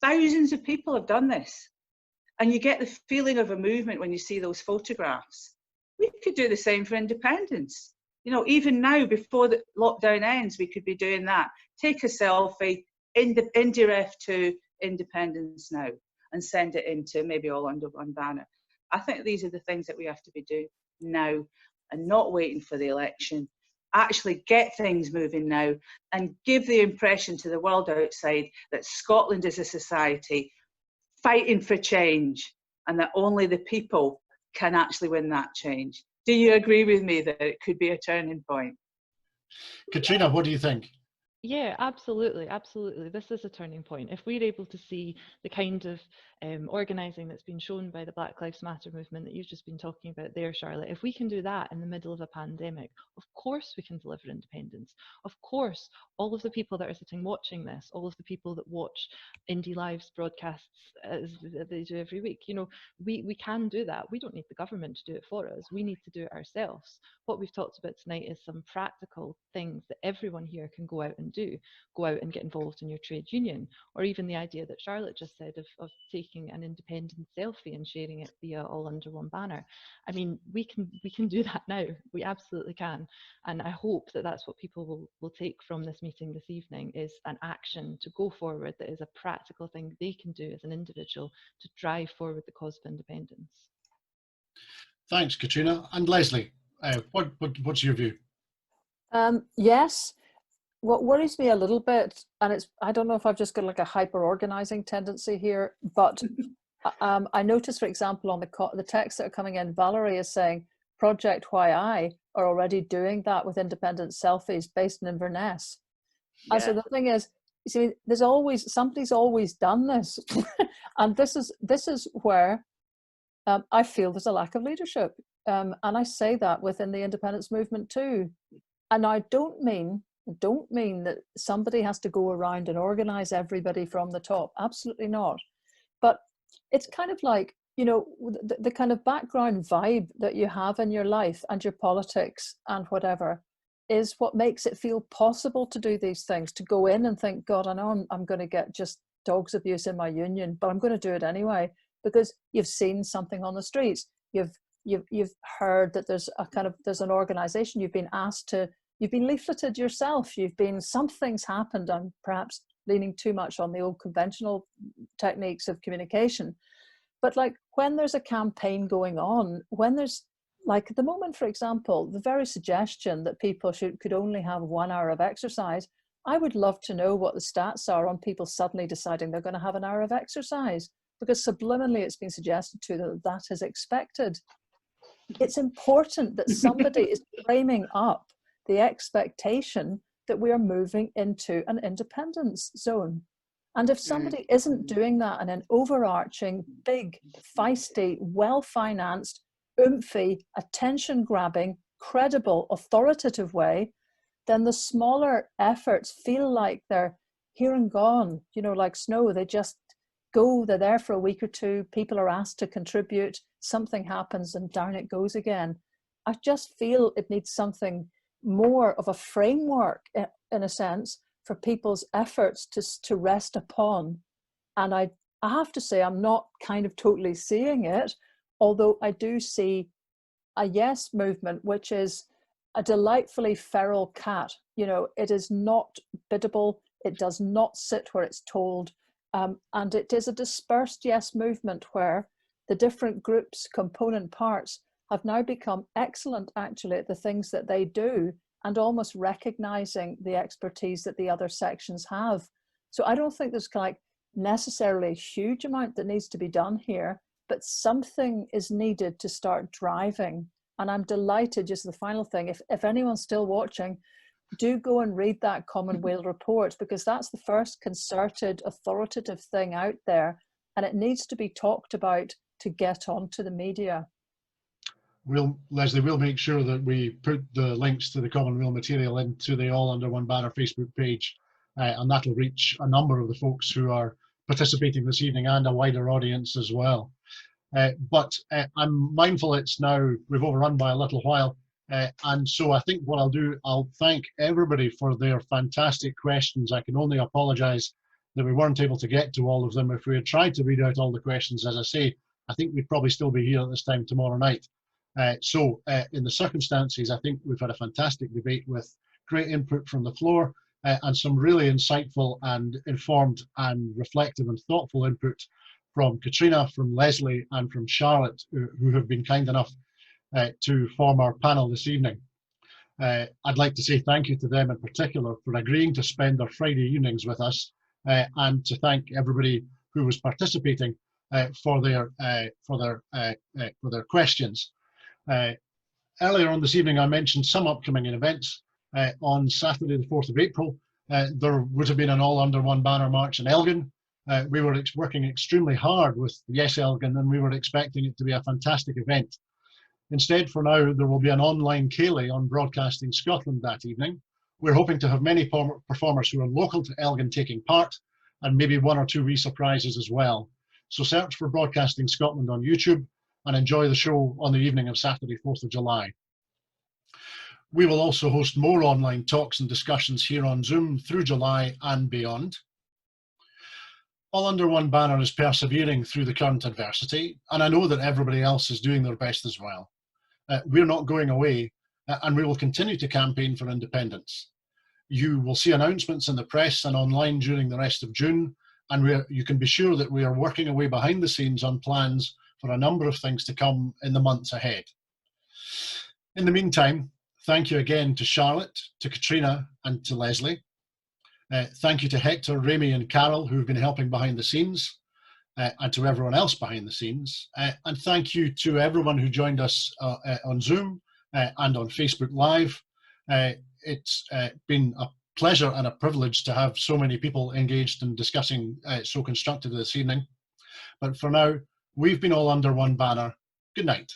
Thousands of people have done this. And you get the feeling of a movement when you see those photographs. We could do the same for independence. You know, even now, before the lockdown ends, we could be doing that. Take a selfie, indirect to Independence Now, and send it into maybe all under one banner. I think these are the things that we have to be doing now and not waiting for the election. Actually get things moving now and give the impression to the world outside that Scotland is a society fighting for change and that only the people can actually win that change. Do you agree with me that it could be a turning point?
Catriona, what do you think?
Yeah, absolutely, absolutely. This is a turning point. If we're able to see the kind of organising that's been shown by the Black Lives Matter movement that you've just been talking about there, Charlotte, if we can do that in the middle of a pandemic, of course we can deliver independence. Of course, all of the people that are sitting watching this, all of the people that watch Indie Live's broadcasts as they do every week, you know, we can do that. We don't need the government to do it for us. We need to do it ourselves. What we've talked about tonight is some practical things that everyone here can go out and do. Go out and get involved in your trade union, or even the idea that Charlotte just said of taking an independent selfie and sharing it via All Under One banner. I mean, we can do that now. We absolutely can. And I hope that that's what people will take from this meeting this evening, is an action to go forward that is a practical thing they can do as an individual to drive forward the cause of independence.
Thanks, Catriona. And Lesley, what's your view?
Yes. What worries me a little bit, and I don't know if I've just got like a hyper-organizing tendency here, but I noticed, for example, on the texts that are coming in, Valerie is saying Project YI are already doing that with independent selfies based in Inverness. Yeah. And so the thing is, you see, somebody's always done this, and this is where I feel there's a lack of leadership, and I say that within the independence movement too. And I don't mean that somebody has to go around and organize everybody from the top. Absolutely not. But it's kind of like, you know, the kind of background vibe that you have in your life and your politics and whatever is what makes it feel possible to do these things, to go in and think, God, I know I'm going to get just dogs abuse in my union, but I'm going to do it anyway, because you've seen something on the streets. You've heard that there's an organization, you've been asked to, you've been leafleted yourself, something's happened. I'm perhaps leaning too much on the old conventional techniques of communication. But like when there's a campaign going on, when there's, like at the moment, for example, the very suggestion that people could only have 1 hour of exercise, I would love to know what the stats are on people suddenly deciding they're going to have an hour of exercise, because subliminally it's been suggested to them that is expected. It's important that somebody is framing up the expectation that we are moving into an independence zone. And if somebody isn't doing that in an overarching, big, feisty, well-financed, oomphy, attention-grabbing, credible, authoritative way, then the smaller efforts feel like they're here and gone, you know, like snow. They just go, they're there for a week or two, people are asked to contribute, something happens and down it goes again. I just feel it needs something more of a framework, in a sense, for people's efforts to rest upon. And I have to say, I'm not kind of totally seeing it, although I do see a yes movement, which is a delightfully feral cat. You know, it is not biddable, it does not sit where it's told, and it is a dispersed yes movement where the different groups, component parts, have now become excellent actually at the things that they do, and almost recognizing the expertise that the other sections have. So I don't think there's like necessarily a huge amount that needs to be done here, but something is needed to start driving. And I'm delighted, just the final thing, if anyone's still watching, do go and read that Common Weal report, because that's the first concerted, authoritative thing out there, and it needs to be talked about to get onto the media.
Lesley, we'll make sure that we put the links to the Common Weal material into the All Under One Banner Facebook page, and that'll reach a number of the folks who are participating this evening and a wider audience as well. But I'm mindful it's now, we've overrun by a little while, and so I think what I'll do, I'll thank everybody for their fantastic questions. I can only apologise that we weren't able to get to all of them. If we had tried to read out all the questions, as I say, I think we'd probably still be here at this time tomorrow night. So in the circumstances, I think we've had a fantastic debate with great input from the floor, and some really insightful and informed and reflective and thoughtful input from Catriona, from Lesley, and from Charlotte, who have been kind enough to form our panel this evening. I'd like to say thank you to them in particular for agreeing to spend their Friday evenings with us, and to thank everybody who was participating for their questions. Earlier on this evening, I mentioned some upcoming events. On Saturday, the 4th of April, there would have been an all under one banner march in Elgin. We were working extremely hard with Yes Elgin, and we were expecting it to be a fantastic event. Instead, for now, there will be an online ceilidh on Broadcasting Scotland that evening. We're hoping to have many performers who are local to Elgin taking part, and maybe one or two wee surprises as well. So search for Broadcasting Scotland on YouTube and enjoy the show on the evening of Saturday, 4th of July. We will also host more online talks and discussions here on Zoom through July and beyond. All Under One Banner is persevering through the current adversity, and I know that everybody else is doing their best as well. We're not going away, and we will continue to campaign for independence. You will see announcements in the press and online during the rest of June, and you can be sure that we are working away behind the scenes on plans for a number of things to come in the months ahead. In the meantime, thank you again to Charlotte, to Catriona, and to Lesley. Thank you to Hector, Remy, and Carol, who've been helping behind the scenes, and to everyone else behind the scenes. And thank you to everyone who joined us on Zoom and on Facebook Live. It's been a pleasure and a privilege to have so many people engaged in discussing so constructively this evening. But for now, we've been All Under One Banner. Good night.